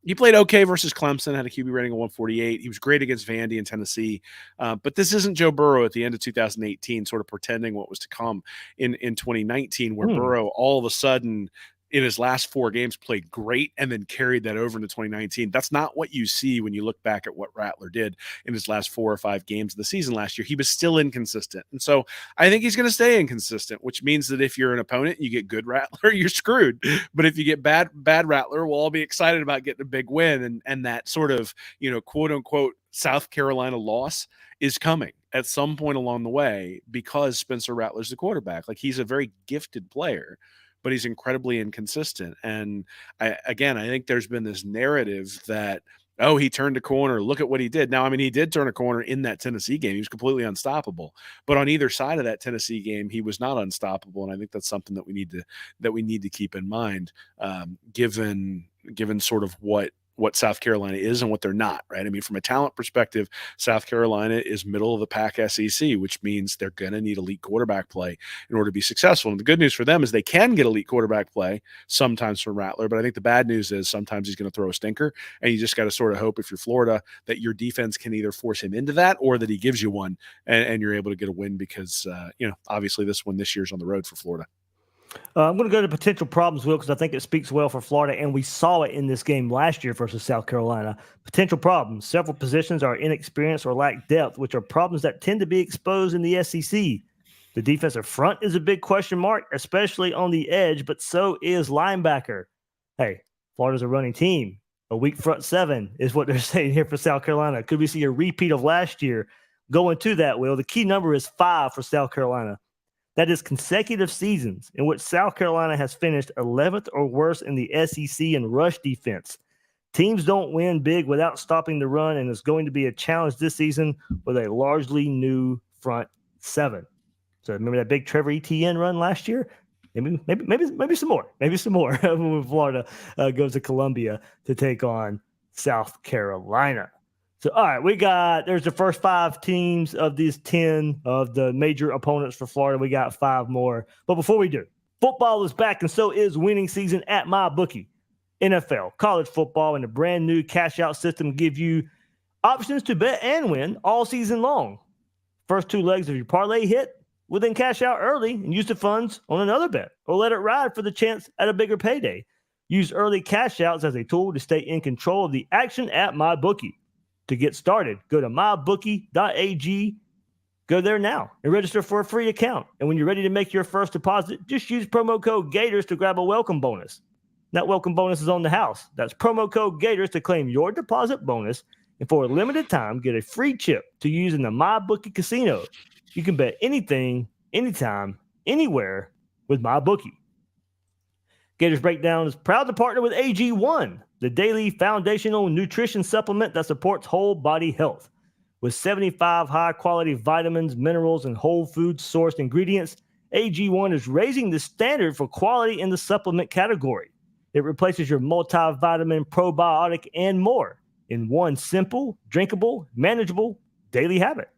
He played okay versus Clemson, had a QB rating of 148. He was great against Vandy and Tennessee, but this isn't Joe Burrow at the end of 2018, sort of pretending what was to come in 2019, where Burrow all of a sudden in his last 4 games played great and then carried that over into 2019. That's not what you see when you look back at what Rattler did in his last 4 or 5 games of the season last year. He was still inconsistent. And so I think he's going to stay inconsistent, which means that if you're an opponent, you get good Rattler, you're screwed. But if you get bad Rattler, we'll all be excited about getting a big win. And that sort of, quote unquote, South Carolina loss is coming at some point along the way because Spencer Rattler's the quarterback. Like, he's a very gifted player, but he's incredibly inconsistent. And I think there's been this narrative that, oh, he turned a corner. Look at what he did. Now, I mean, he did turn a corner in that Tennessee game. He was completely unstoppable. But on either side of that Tennessee game, he was not unstoppable. And I think that's something that we need to keep in mind, given sort of what South Carolina is and what they're not, right? I mean, from a talent perspective, South Carolina is middle of the pack SEC, which means they're going to need elite quarterback play in order to be successful. And the good news for them is they can get elite quarterback play sometimes from Rattler, but I think the bad news is sometimes he's going to throw a stinker, and you just got to sort of hope, if you're Florida, that your defense can either force him into that or that he gives you one and you're able to get a win because, obviously this year's on the road for Florida. I'm going to go to potential problems, Will, because I think it speaks well for Florida, and we saw it in this game last year versus South Carolina. Potential problems. Several positions are inexperienced or lack depth, which are problems that tend to be exposed in the SEC. The defensive front is a big question mark, especially on the edge, but so is linebacker. Hey, Florida's a running team. A weak front 7 is what they're saying here for South Carolina. Could we see a repeat of last year? Going to that, Will, the key number is 5 for South Carolina. That is consecutive seasons in which South Carolina has finished 11th or worse in the SEC in rush defense. Teams don't win big without stopping the run, and it's going to be a challenge this season with a largely new front seven. So remember that big Trevor Etienne run last year? Maybe some more. Maybe some more when Florida goes to Columbia to take on South Carolina. So, all right, there's the first 5 teams of these 10 of the major opponents for Florida. We got 5 more. But before we do, football is back, and so is winning season at MyBookie. NFL, college football, and a brand new cash out system give you options to bet and win all season long. First 2 legs of your parlay hit, well, then cash out early and use the funds on another bet, or let it ride for the chance at a bigger payday. Use early cash outs as a tool to stay in control of the action at MyBookie. To get started, go to mybookie.ag. Go there now and register for a free account. And when you're ready to make your first deposit, just use promo code Gators to grab a welcome bonus. That welcome bonus is on the house. That's promo code Gators to claim your deposit bonus. And for a limited time, get a free chip to use in the MyBookie casino. You can bet anything, anytime, anywhere with MyBookie. Gators Breakdown is proud to partner with AG1, the daily foundational nutrition supplement that supports whole body health. With 75 high-quality vitamins, minerals, and whole food sourced ingredients, AG1 is raising the standard for quality in the supplement category. It replaces your multivitamin, probiotic, and more in one simple, drinkable, manageable daily habit.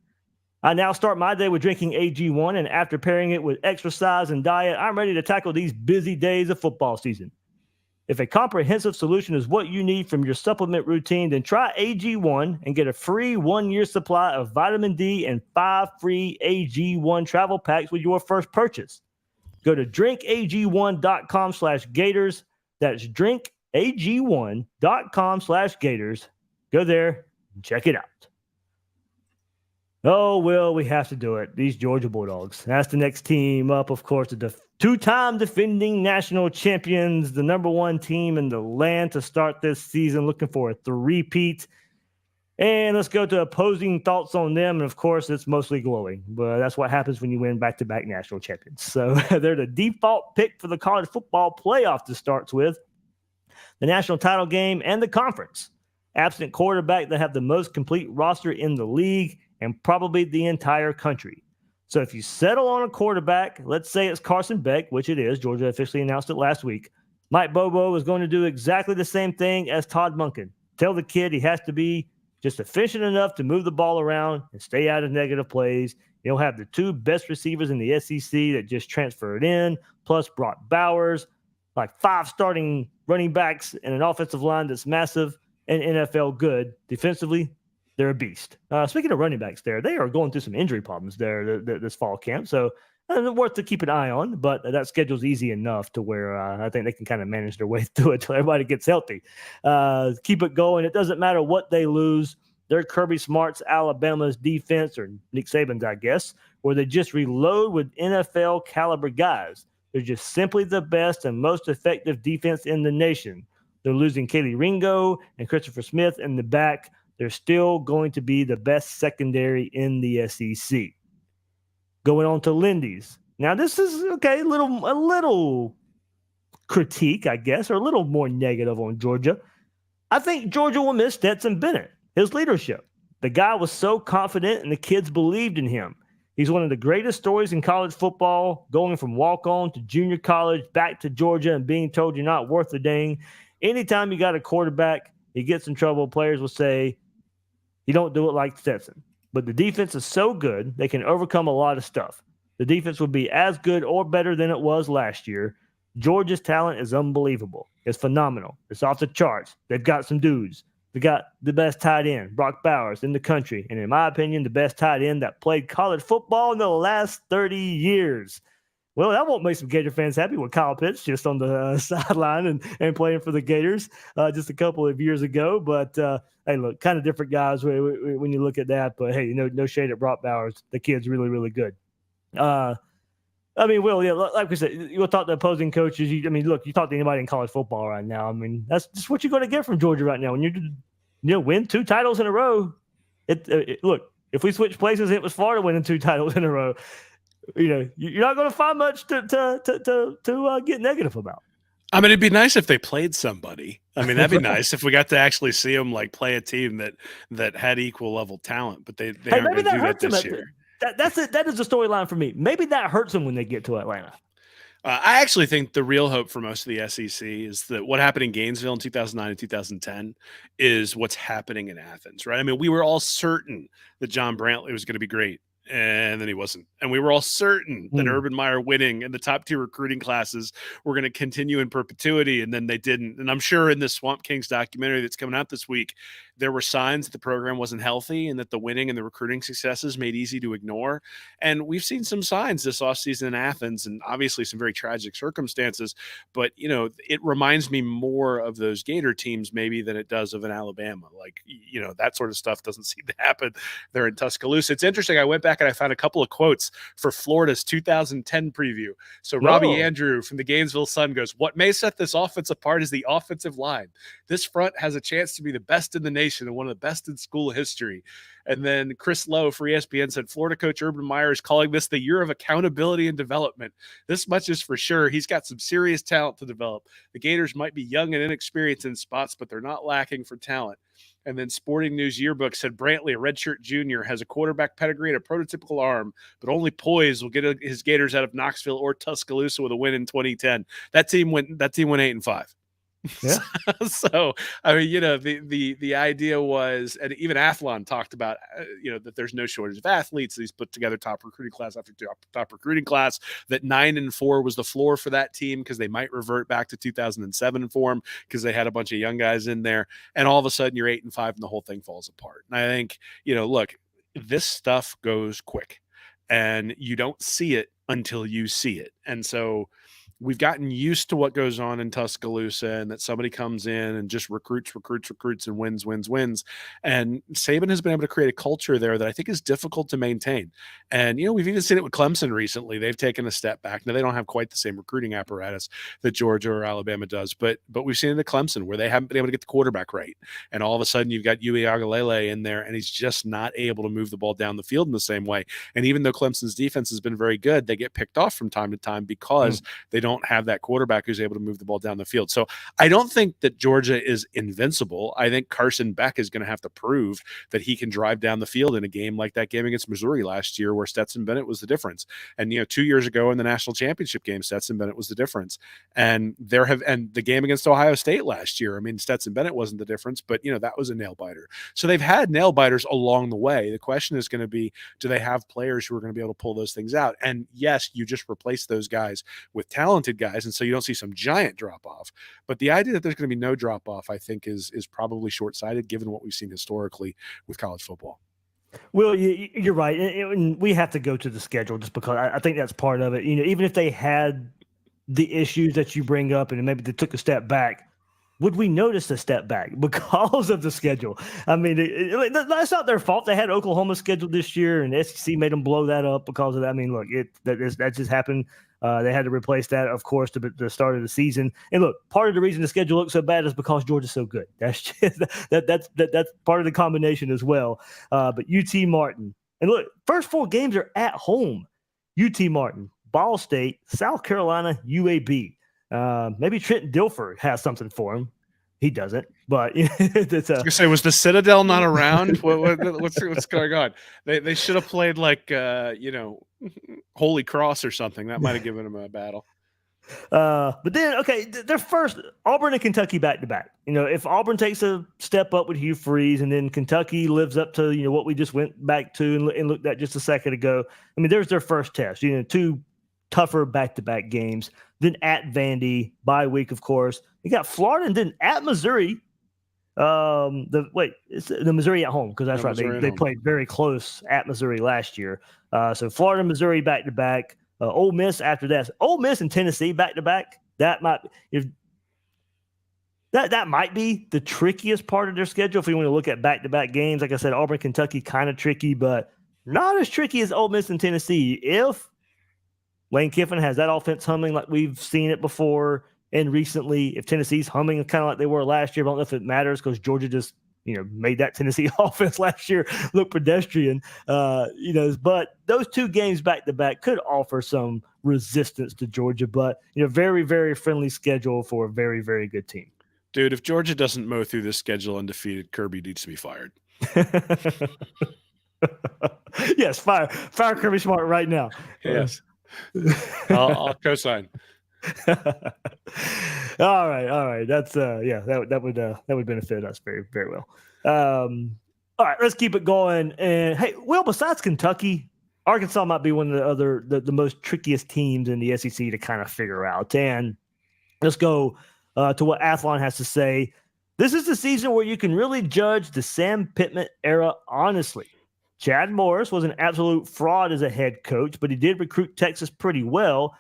I now start my day with drinking AG1, and after pairing it with exercise and diet, I'm ready to tackle these busy days of football season. If a comprehensive solution is what you need from your supplement routine, then try AG1 and get a free 1-year supply of vitamin D and 5 free AG1 travel packs with your first purchase. Go to drinkag1.com/Gators. That's drinkag1.com/Gators. Go there and check it out. Oh, well, we have to do it. These Georgia Bulldogs. That's the next team up, of course, the 2-time defending national champions, the number 1 team in the land to start this season, looking for a 3-peat. And let's go to opposing thoughts on them. And, of course, it's mostly glowing. But that's what happens when you win back-to-back national champions. So they're the default pick for the college football playoff to start with, the national title game, and the conference. Absent quarterback, they have the most complete roster in the league and probably the entire country. So if you settle on a quarterback, let's say it's Carson Beck, which it is. Georgia officially announced it last week. Mike Bobo is going to do exactly the same thing as Todd Monken. Tell the kid he has to be just efficient enough to move the ball around and stay out of negative plays. He'll have the 2 best receivers in the SEC that just transferred in, plus Brock Bowers, like 5 starting running backs and an offensive line that's massive and NFL good. Defensively, they're a beast. Speaking of running backs there, they are going through some injury problems there this fall camp. So worth to keep an eye on, but that schedule's easy enough to where I think they can kind of manage their way through it until everybody gets healthy. Keep it going. It doesn't matter what they lose. They're Kirby Smart's Alabama's defense, or Nick Saban's, I guess, where they just reload with NFL caliber guys. They're just simply the best and most effective defense in the nation. They're losing Kaylee Ringo and Christopher Smith in the back. They're still going to be the best secondary in the SEC. Going on to Lindy's. Now, this is, okay, a little critique, I guess, or a little more negative on Georgia. I think Georgia will miss Stetson Bennett, his leadership. The guy was so confident, and the kids believed in him. He's one of the greatest stories in college football, going from walk-on to junior college, back to Georgia, and being told you're not worth a dang. Anytime you got a quarterback, he gets in trouble, players will say, you don't do it like Stetson. But the defense is so good, they can overcome a lot of stuff. The defense will be as good or better than it was last year. Georgia's talent is unbelievable. It's phenomenal. It's off the charts. They've got some dudes. They got the best tight end, Brock Bowers, in the country. And in my opinion, the best tight end that played college football in the last 30 years. Well, that won't make some Gator fans happy with Kyle Pitts just on the sideline and playing for the Gators just a couple of years ago. But, hey, look, kind of different guys when you look at that. But, hey, no shade at Brock Bowers. The kid's really, really good. I mean, Will, yeah, like we said, you'll talk to opposing coaches. Look, you talk to anybody in college football right now. I mean, that's just what you're going to get from Georgia right now. When you win 2 titles in a row, look, if we switch places, it was Florida winning 2 titles in a row. you're not going to find much to get negative about. I mean, it'd be nice if they played somebody. I mean, that'd be nice if we got to actually see them like play a team that had equal level talent, but they aren't going to do that this year. That is the storyline for me. Maybe that hurts them when they get to Atlanta. I actually think the real hope for most of the SEC is that what happened in Gainesville in 2009 and 2010 is what's happening in Athens, right? I mean, we were all certain that John Brantley was going to be great, and then he wasn't. And we were all certain that Urban Meyer winning and the top 2 recruiting classes were going to continue in perpetuity, and then they didn't. And I'm sure in this Swamp Kings documentary that's coming out this week, there were signs that the program wasn't healthy and that the winning and the recruiting successes made easy to ignore. And we've seen some signs this offseason in Athens, and obviously some very tragic circumstances. But, it reminds me more of those Gator teams maybe than it does of an Alabama. Like, that sort of stuff doesn't seem to happen there in Tuscaloosa. It's interesting. I went back and I found a couple of quotes for Florida's 2010 preview. So Robbie Andrew from the Gainesville Sun goes, "What may set this offense apart is the offensive line. This front has a chance to be the best in the nation and one of the best in school history." And then Chris Lowe for ESPN said, "Florida coach Urban Meyer is calling this the year of accountability and development. This much is for sure. He's got some serious talent to develop. The Gators might be young and inexperienced in spots, but they're not lacking for talent." And then Sporting News Yearbook said, "Brantley, a redshirt junior, has a quarterback pedigree and a prototypical arm, but only poise will get his Gators out of Knoxville or Tuscaloosa with a win in 2010. That team went 8-5. Yeah. So, I mean, the idea was, and even Athlon talked about, that there's no shortage of athletes. He's put together top recruiting class after top recruiting class, that 9-4 was the floor for that team because they might revert back to 2007 form because they had a bunch of young guys in there. And all of a sudden you're 8-5 and the whole thing falls apart. And I think, look, this stuff goes quick and you don't see it until you see it. And so we've gotten used to what goes on in Tuscaloosa and that somebody comes in and just recruits and wins. And Saban has been able to create a culture there that I think is difficult to maintain. And, we've even seen it with Clemson recently. They've taken a step back. Now, they don't have quite the same recruiting apparatus that Georgia or Alabama does, but we've seen it at Clemson where they haven't been able to get the quarterback right. And all of a sudden you've got Yui Agalele in there and he's just not able to move the ball down the field in the same way. And even though Clemson's defense has been very good, they get picked off from time to time because they don't have that quarterback who's able to move the ball down the field. So I don't think that Georgia is invincible. I think Carson Beck is going to have to prove that he can drive down the field in a game like that game against Missouri last year where Stetson Bennett was the difference. And, 2 years ago in the national championship game, Stetson Bennett was the difference. And the game against Ohio State last year, I mean, Stetson Bennett wasn't the difference, but, that was a nail biter. So they've had nail biters along the way. The question is going to be, do they have players who are going to be able to pull those things out? And yes, you just replace those guys with talented guys, and so you don't see some giant drop off. But the idea that there's going to be no drop off, I think, is probably short sighted given what we've seen historically with college football. Well, you're right, and we have to go to the schedule just because I think that's part of it. Even if they had the issues that you bring up, and maybe they took a step back, would we notice a step back because of the schedule? I mean, that's not their fault. They had Oklahoma scheduled this year, and the SEC made them blow that up because of that. I mean, look, that just happened. They had to replace that, of course, to the start of the season. And look, part of the reason the schedule looks so bad is because Georgia's so good. That's just, that's part of the combination as well. But UT Martin, and look, first 4 games are at home. UT Martin, Ball State, South Carolina, UAB. Maybe Trent Dilfer has something for him. He doesn't, but it's I was gonna say, was the Citadel not around? What's going on? They should have played like Holy Cross or something. That might have given them a battle. But then, okay, they're first Auburn and Kentucky back to back. If Auburn takes a step up with Hugh Freeze, and then Kentucky lives up to what we just went back to and looked at just a second ago. I mean, there's their first test. 2 tougher back-to-back games. Then at Vandy, bye week, of course. You got Florida, and then at Missouri. It's the Missouri at home, because that's right. They played very close at Missouri last year. So Florida, Missouri back-to-back. Ole Miss after that. Ole Miss and Tennessee back-to-back. That might be the trickiest part of their schedule if we want to look at back-to-back games. Like I said, Auburn, Kentucky, kind of tricky, but not as tricky as Ole Miss and Tennessee. If Lane Kiffin has that offense humming like we've seen it before and recently, if Tennessee's humming kind of like they were last year, I don't know if it matters because Georgia just made that Tennessee offense last year look pedestrian. But those two games back to back could offer some resistance to Georgia, but very, very friendly schedule for a very, very good team. Dude, if Georgia doesn't mow through this schedule undefeated, Kirby needs to be fired. Yes, fire Kirby Smart right now. Yes. I'll co-sign. All right. That's that would benefit us very, very well. All right, let's keep it going. And hey, besides Kentucky, Arkansas might be one of the most trickiest teams in the SEC to kind of figure out. And let's go to what Athlon has to say. This is the season where you can really judge the Sam Pittman era honestly. Chad Morris was an absolute fraud as a head coach, but he did recruit Texas pretty well,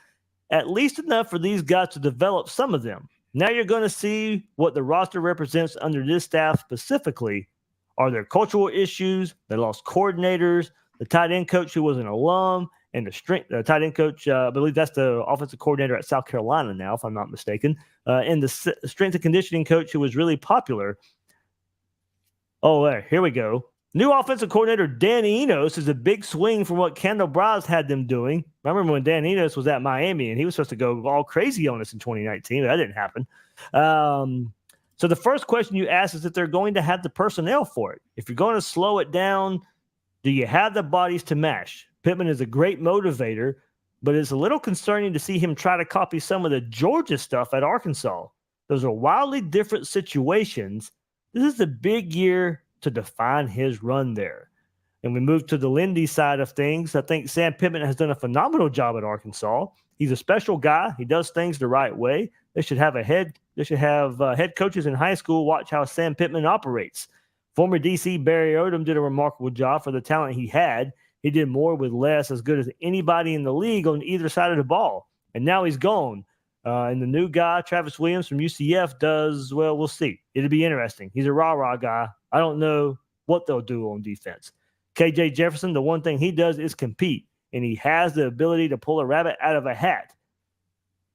at least enough for these guys to develop some of them. Now you're going to see what the roster represents under this staff specifically. Are there cultural issues? They lost coordinators, the tight end coach who was an alum, and the tight end coach, I believe that's the offensive coordinator at South Carolina now, if I'm not mistaken, and the strength and conditioning coach who was really popular. Oh, here we go. New offensive coordinator Dan Enos is a big swing from what Kendall Briles had them doing. I remember when Dan Enos was at Miami, and he was supposed to go all crazy on us in 2019, but that didn't happen. So the first question you ask is if they're going to have the personnel for it. If you're going to slow it down, do you have the bodies to match? Pittman is a great motivator, but it's a little concerning to see him try to copy some of the Georgia stuff at Arkansas. Those are wildly different situations. This is a big year to define his run there. And we move to the Lindy side of things. I think Sam Pittman has done a phenomenal job at Arkansas. He's a special guy. He does things the right way. They should have head coaches in high school watch how Sam Pittman operates. Former DC Barry Odom did a remarkable job for the talent he had. He did more with less, as good as anybody in the league on either side of the ball. And now he's gone. And the new guy, Travis Williams from UCF, does, well, we'll see. It'll be interesting. He's a rah-rah guy. I don't know what they'll do on defense. KJ Jefferson, the one thing he does is compete, and he has the ability to pull a rabbit out of a hat.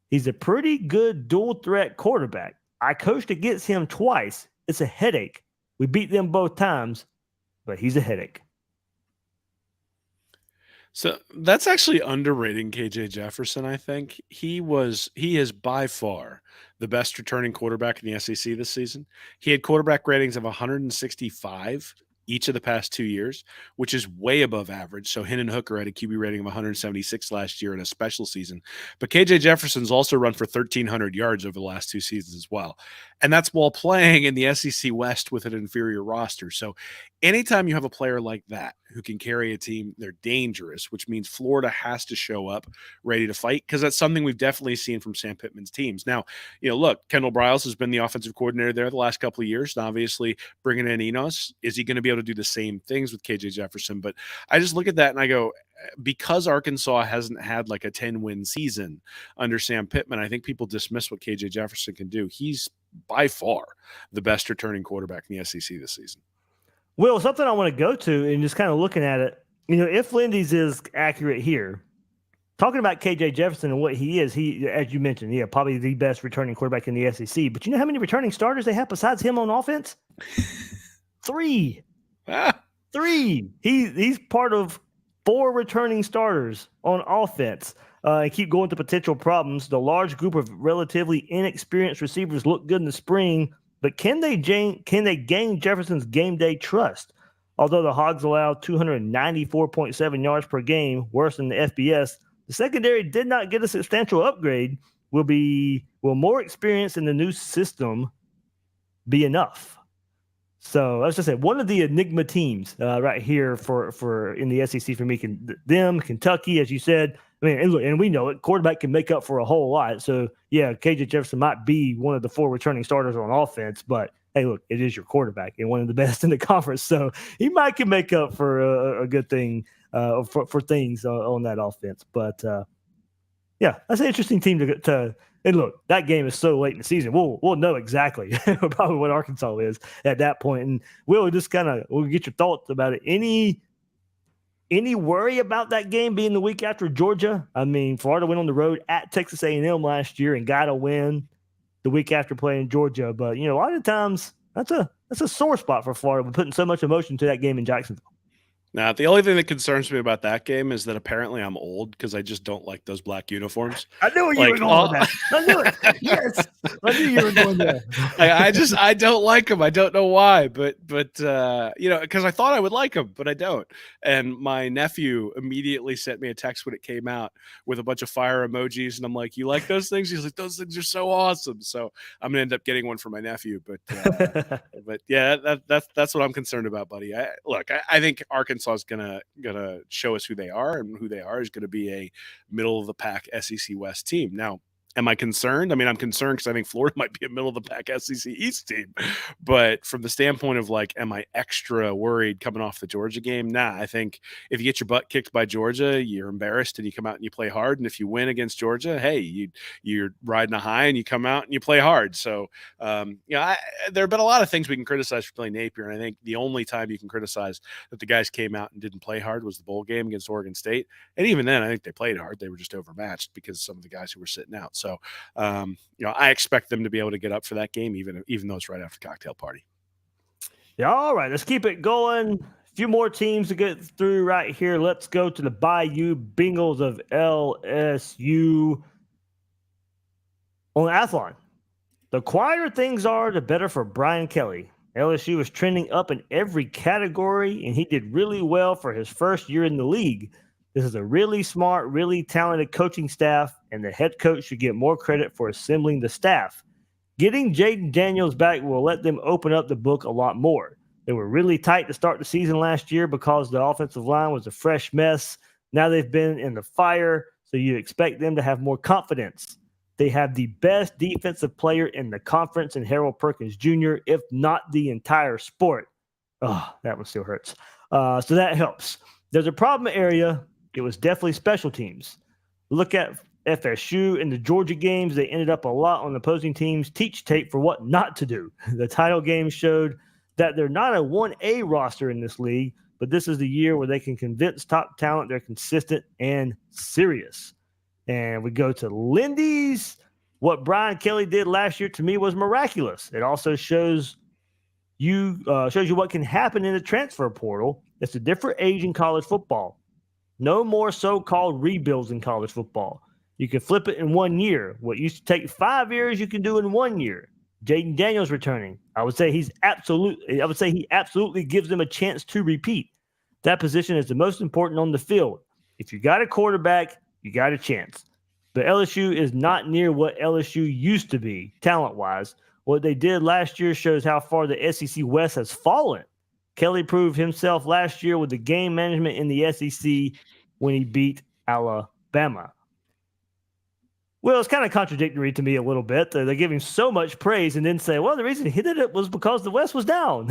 He's a pretty good dual-threat quarterback. I coached against him twice. It's a headache. We beat them both times, but he's a headache. So that's actually underrating KJ Jefferson, I think. He is by far the best returning quarterback in the SEC this season. He had quarterback ratings of 165 each of the past 2 years, which is way above average. So Hendon Hooker had a QB rating of 176 last year in a special season. But KJ Jefferson's also run for 1,300 yards over the last 2 seasons as well. And that's while playing in the SEC West with an inferior roster. So anytime you have a player like that who can carry a team, they're dangerous, which means Florida has to show up ready to fight, because that's something we've definitely seen from Sam Pittman's teams. Now, look, Kendall Briles has been the offensive coordinator there the last couple of years, and obviously bringing in Enos. Is he going to be able to do the same things with KJ Jefferson? But I just look at that and I go, because Arkansas hasn't had like a 10-win season under Sam Pittman, I think people dismiss what KJ Jefferson can do. He's by far the best returning quarterback in the SEC this season. Will, something I want to go to and just kind of looking at it, if Lindy's is accurate here, talking about KJ Jefferson and what he is, as you mentioned, probably the best returning quarterback in the SEC. But you know how many returning starters they have besides him on offense? 3. 3. He's part of 4 returning starters on offense. And keep going to potential problems. The large group of relatively inexperienced receivers look good in the spring, but can they gain Jefferson's game day trust? Although the Hogs allowed 294.7 yards per game, worse than the FBS, the secondary did not get a substantial upgrade. Will more experience in the new system be enough? So as I said, one of the enigma teams right here for in the SEC for me, Kentucky, as you said. I mean, and we know it. Quarterback can make up for a whole lot. So yeah, KJ Jefferson might be one of the 4 returning starters on offense, but hey, look, it is your quarterback and one of the best in the conference. So he can make up for a good thing for things on that offense. But yeah, that's an interesting team to. And look, that game is so late in the season. We'll know exactly probably what Arkansas is at that point. And we'll get your thoughts about it. Any worry about that game being the week after Georgia? I mean, Florida went on the road at Texas A&M last year and got a win the week after playing Georgia. But a lot of times that's that's a sore spot for Florida. We're putting so much emotion to that game in Jacksonville. Now, the only thing that concerns me about that game is that apparently I'm old because I just don't like those black uniforms. I knew you were Like, going with that. I knew it. Yes, I knew you were going there. I don't like them. I don't know why, but you know, because I thought I would like them, but I don't. And my nephew immediately sent me a text when it came out with a bunch of fire emojis, and I'm like, "You like those things?" He's like, "Those things are so awesome." So I'm gonna end up getting one for my nephew. But yeah, that's what I'm concerned about, buddy. I think Arkansas is gonna show us who they are, and who they are is gonna be a middle of the pack SEC West team. Now, am I concerned? I mean, I'm concerned because I think Florida might be a middle of the pack SEC East team. But from the standpoint of like, am I extra worried coming off the Georgia game? Nah, I think if you get your butt kicked by Georgia, you're embarrassed and you come out and you play hard. And if you win against Georgia, hey, you're riding a high and you come out and you play hard. So, there have been a lot of things we can criticize for Billy Napier. And I think the only time you can criticize that the guys came out and didn't play hard was the bowl game against Oregon State. And even then, I think they played hard. They were just overmatched because of some of the guys who were sitting out. So, I expect them to be able to get up for that game, even though it's right after the cocktail party. Yeah, all right, let's keep it going. A few more teams to get through right here. Let's go to the Bayou Bengals of LSU. On Athlon, the quieter things are, the better for Brian Kelly. LSU was trending up in every category, and he did really well for his first year in the league. This is a really smart, really talented coaching staff, and the head coach should get more credit for assembling the staff. Getting Jaden Daniels back will let them open up the book a lot more. They were really tight to start the season last year because the offensive line was a fresh mess. Now they've been in the fire, so you expect them to have more confidence. They have the best defensive player in the conference in Harold Perkins Jr., if not the entire sport. Oh, that one still hurts. So that helps. There's a problem area. It was definitely special teams. Look at FSU in the Georgia games. They ended up a lot on opposing teams' teach tape for what not to do. The title game showed that they're not a 1A roster in this league, but this is the year where they can convince top talent they're consistent and serious. And we go to Lindy's. What Brian Kelly did last year to me was miraculous. It also shows you what can happen in the transfer portal. It's a different age in college football. No more so-called rebuilds in college football. You can flip it in 1 year. What used to take 5 years, you can do in 1 year. Jaden Daniels returning. I would say he absolutely gives them a chance to repeat. That position is the most important on the field. If you got a quarterback, you got a chance. But LSU is not near what LSU used to be, talent-wise. What they did last year shows how far the SEC West has fallen. Kelly proved himself last year with the game management in the SEC when he beat Alabama. Well, it's kind of contradictory to me a little bit. They give him so much praise and then say, well, the reason he did it was because the West was down.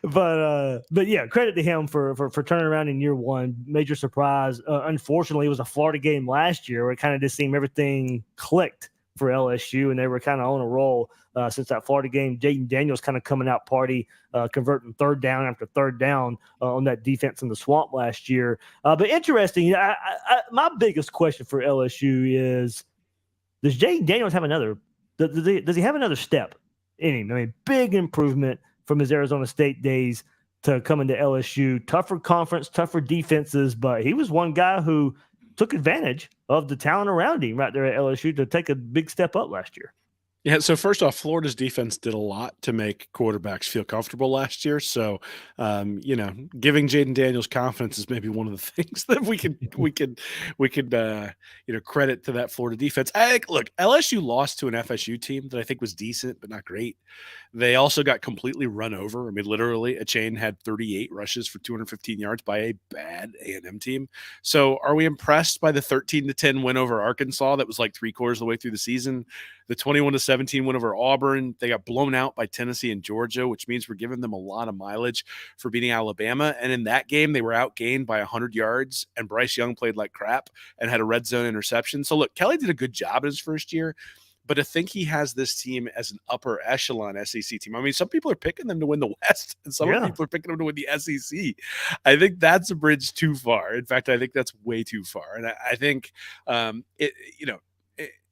But yeah, credit to him for turning around in year one. Major surprise. Unfortunately, it was a Florida game last year where it kind of just seemed everything clicked for LSU, and they were kind of on a roll since that Florida game. Jaden Daniels kind of coming out party, converting third down after third down on that defense in the swamp last year. But interesting, my biggest question for LSU is, does Jaden Daniels have another – does he have another step in him? I mean, big improvement from his Arizona State days to coming to LSU. Tougher conference, tougher defenses, but he was one guy who – took advantage of the talent around him right there at LSU to take a big step up last year. Yeah, so first off, Florida's defense did a lot to make quarterbacks feel comfortable last year. So, giving Jaden Daniels confidence is maybe one of the things that we could credit to that Florida defense. Look, LSU lost to an FSU team that I think was decent but not great. They also got completely run over. I mean, literally, Achane had 38 rushes for 215 yards by a bad A&M team. So, are we impressed by the 13-10 win over Arkansas? That was like 3/4 of the way through the season. The 21-17 win over Auburn. They got blown out by Tennessee and Georgia, which means we're giving them a lot of mileage for beating Alabama. And in that game, they were outgained by 100 yards, and Bryce Young played like crap and had a red zone interception. So, look, Kelly did a good job in his first year. But to think he has this team as an upper echelon SEC team, I mean, some people are picking them to win the West, and some people are picking them to win the SEC. I think that's a bridge too far. In fact, I think that's way too far. And I think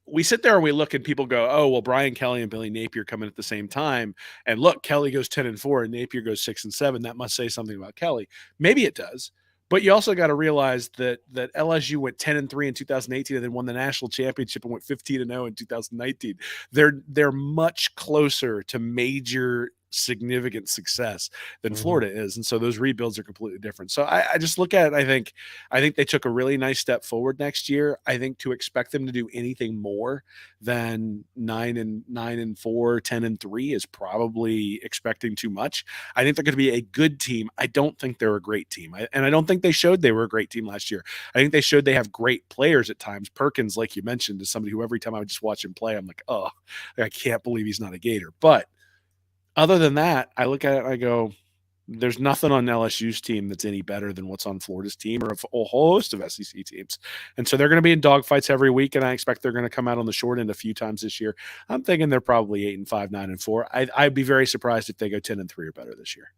we sit there and we look and people go, oh, well, Brian Kelly and Billy Napier come in at the same time. And look, Kelly goes 10-4 and Napier goes 6-7. That must say something about Kelly. Maybe it does. But you also got to realize that LSU went 10-3 in 2018 and then won the national championship and went 15-0 in 2019. They're much closer to major significant success than Florida is, and so those rebuilds are completely different. So I just look at it. I think they took a really nice step forward next year. I think to expect them to do anything more than 9-4, 10-3 is probably expecting too much. I think they're going to be a good team. I don't think they're a great team, and I don't think they showed they were a great team last year. I think they showed they have great players at times. Perkins, like you mentioned, is somebody who every time I would just watch him play, I'm like, oh, I can't believe he's not a Gator. But other than that, I look at it and I go, there's nothing on LSU's team that's any better than what's on Florida's team or a whole host of SEC teams. And so they're going to be in dogfights every week, and I expect they're going to come out on the short end a few times this year. I'm thinking they're probably 8-5, 9-4. I'd be very surprised if they go 10-3 or better this year.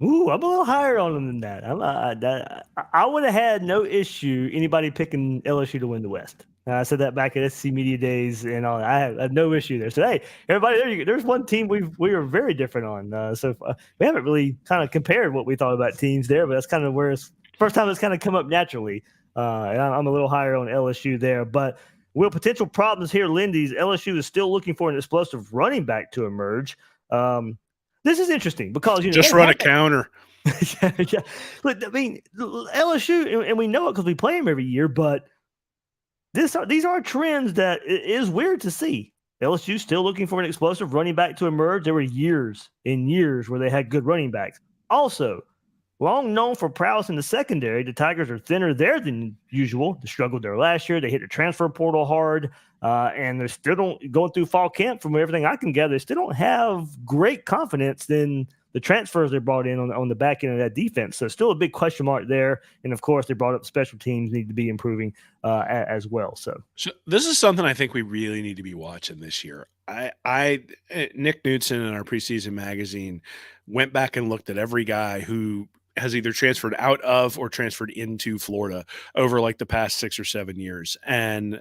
Ooh, I'm a little higher on them than that. I would have had no issue anybody picking LSU to win the West. I said that back at SC Media Days and all. I have no issue there. So hey, everybody, there's one team we are very different on. So we haven't really kind of compared what we thought about teams there, but that's kind of where it's first time it's kind of come up naturally. And I'm a little higher on LSU there. But will potential problems here, Lindy's LSU is still looking for an explosive running back to emerge. This is interesting because just run a counter. yeah. Look, I mean, LSU, and we know it because we play them every year, but these are trends that is weird to see. LSU still looking for an explosive running back to emerge. There were years and years where they had good running backs. Also, long known for prowess in the secondary, the Tigers are thinner there than usual. They struggled there last year. They hit the transfer portal hard, and they're still going through fall camp. From everything I can gather, they still don't have great confidence in the transfers they brought in on the back end of that defense. So still a big question mark there. And, of course, they brought up special teams need to be improving as well. So this is something I think we really need to be watching this year. Nick Knudsen in our preseason magazine went back and looked at every guy who has either transferred out of or transferred into Florida over like the past 6 or 7 years. And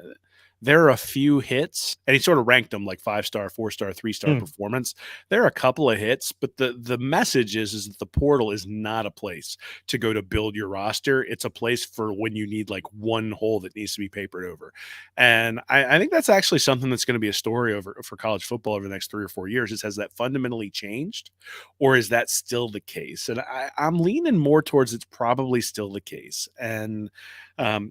there are a few hits, and he sort of ranked them like 5-star, 4-star, 3-star performance. There are a couple of hits, but the message is that the portal is not a place to go to build your roster. It's a place for when you need like one hole that needs to be papered over. And I think that's actually something that's going to be a story for college football over the next 3 or 4 years. Has that fundamentally changed, or is that still the case? And I'm leaning more towards it's probably still the case. And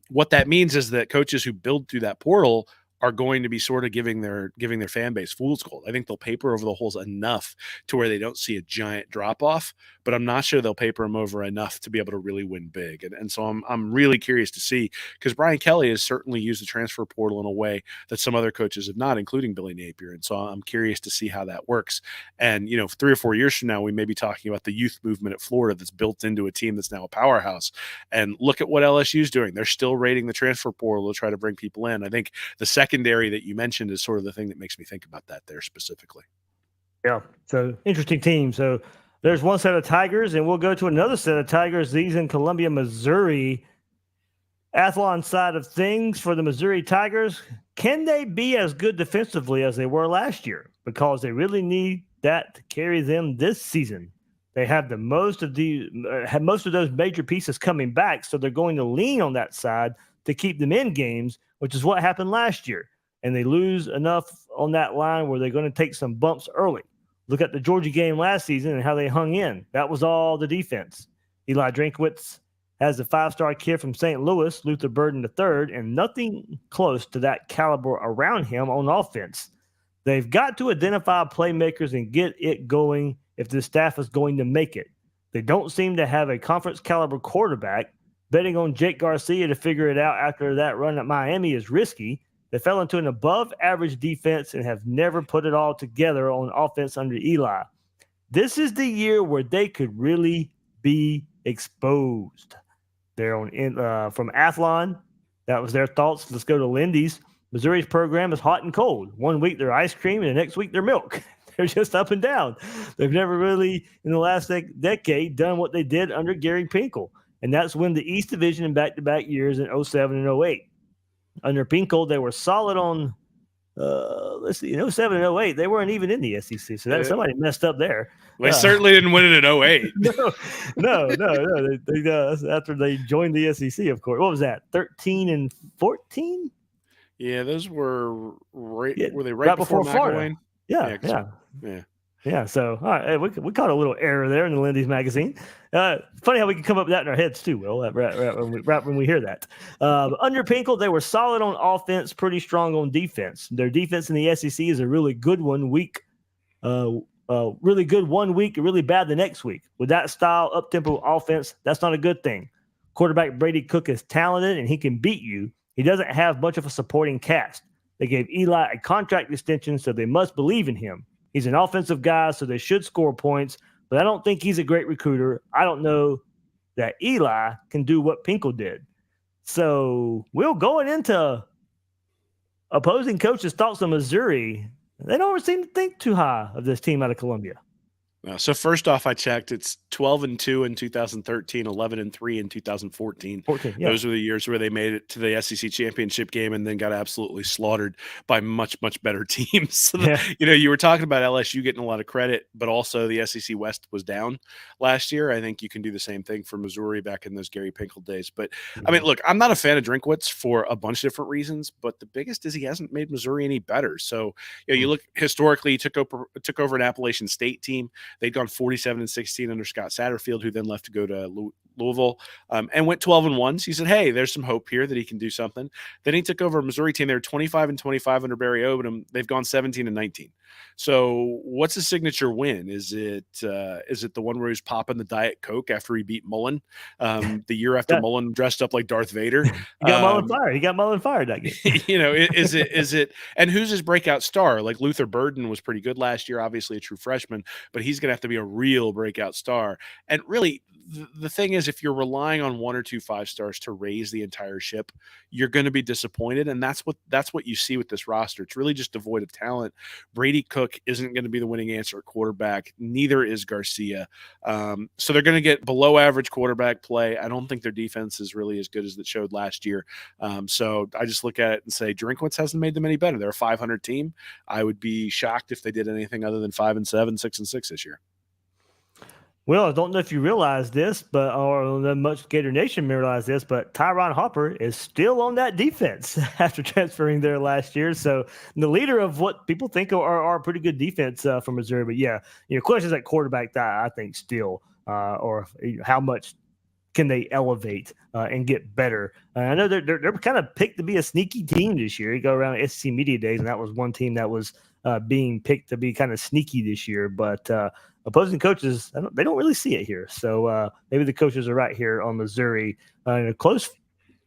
what that means is that coaches who build through that portal are going to be sort of giving their fan base fool's gold. I think they'll paper over the holes enough to where they don't see a giant drop off, but I'm not sure they'll paper them over enough to be able to really win big. And so I'm really curious to see, because Brian Kelly has certainly used the transfer portal in a way that some other coaches have not, including Billy Napier. And so I'm curious to see how that works. And 3 or 4 years from now, we may be talking about the youth movement at Florida that's built into a team that's now a powerhouse. And look at what LSU is doing. They're still raiding the transfer portal to try to bring people in. I think the secondary that you mentioned is sort of the thing that makes me think about that there specifically. Yeah. So interesting team. So there's one set of Tigers, and we'll go to another set of Tigers. These in Columbia, Missouri. Athlon side of things for the Missouri Tigers. Can they be as good defensively as they were last year? Because they really need that to carry them this season. They have most of those major pieces coming back, so they're going to lean on that side to keep them in games, which is what happened last year. And they lose enough on that line where they're going to take some bumps early. Look at the Georgia game last season and how they hung in. That was all the defense. Eli Drinkwitz has a 5-star kid from St. Louis, Luther Burden III, and nothing close to that caliber around him on offense. They've got to identify playmakers and get it going if the staff is going to make it. They don't seem to have a conference caliber quarterback. Betting on Jake Garcia to figure it out after that run at Miami is risky. They fell into an above-average defense and have never put it all together on offense under Eli. This is the year where they could really be exposed. They're from Athlon. That was their thoughts. Let's go to Lindy's. Missouri's program is hot and cold. 1 week they're ice cream, and the next week they're milk. They're just up and down. They've never really, in the last decade, done what they did under Gary Pinkel. And that's when the East Division in back-to-back years in 07 and 08. Under Pinkel, they were solid on let's see, in 07 and 08, they weren't even in the SEC. So that somebody messed up there. They certainly didn't win it in 08. No. That's after they joined the SEC, of course. What was that? 13 and 14? Yeah, those were were they right before Florida? Yeah. So, all right, we caught a little error there in the Lindy's magazine. Funny how we can come up with that in our heads too, Will. Right when we hear that. Under Pinkel, they were solid on offense, pretty strong on defense. Their defense in the SEC is a really good one week. Really good one week, really bad the next week. With that style up-tempo offense, that's not a good thing. Quarterback Brady Cook is talented and he can beat you. He doesn't have much of a supporting cast. They gave Eli a contract extension, so they must believe in him. He's an offensive guy, so they should score points, but I don't think he's a great recruiter. I don't know that Eli can do what Pinkel did. So, Will, going into opposing coaches' thoughts on Missouri, they don't seem to think too high of this team out of Columbia. So first off, I checked. It's 12-2 in 2013, 11-3 in 2014. Those were the years where they made it to the SEC championship game and then got absolutely slaughtered by much, much better teams. So you were talking about LSU getting a lot of credit, but also the SEC West was down last year. I think you can do the same thing for Missouri back in those Gary Pinkel days. But I mean, look, I'm not a fan of Drinkwitz for a bunch of different reasons, but the biggest is he hasn't made Missouri any better. So you look historically, he took over an Appalachian State team. They'd gone 47-16 under Scott Satterfield, who then left to go to Louisville and went 12-1. So he said, hey, there's some hope here that he can do something. Then he took over a Missouri team. They were 25-25 under Barry Odom. They've gone 17-19. So what's his signature win? Is it the one where he's popping the Diet Coke after he beat Mullen the year after Mullen dressed up like Darth Vader? He got Mullen fired. He got Mullen fired that game. Is it and who's his breakout star? Like Luther Burden was pretty good last year, obviously a true freshman, but he's going to have to be a real breakout star. And really, the thing is, if you're relying on 1 or 2 5-stars to raise the entire ship, you're going to be disappointed. And that's what you see with this roster. It's really just devoid of talent. Brady Cook isn't going to be the winning answer at quarterback. Neither is Garcia. So they're going to get below average quarterback play. I don't think their defense is really as good as it showed last year. So I just look at it and say, Drinkwitz hasn't made them any better. They're a 500 team. I would be shocked if they did anything other than 5-7, 6-6 this year. Well, I don't know if you realize this, or much Gator Nation realize this, but Tyron Hopper is still on that defense after transferring there last year. So the leader of what people think are a pretty good defense from Missouri. But yeah, questions at quarterback that I think still, or how much can they elevate and get better? I know they're kind of picked to be a sneaky team this year. You go around SEC Media Days, and that was one team that was being picked to be kind of sneaky this year. But opposing coaches, they don't really see it here. So maybe the coaches are right here on Missouri in a close,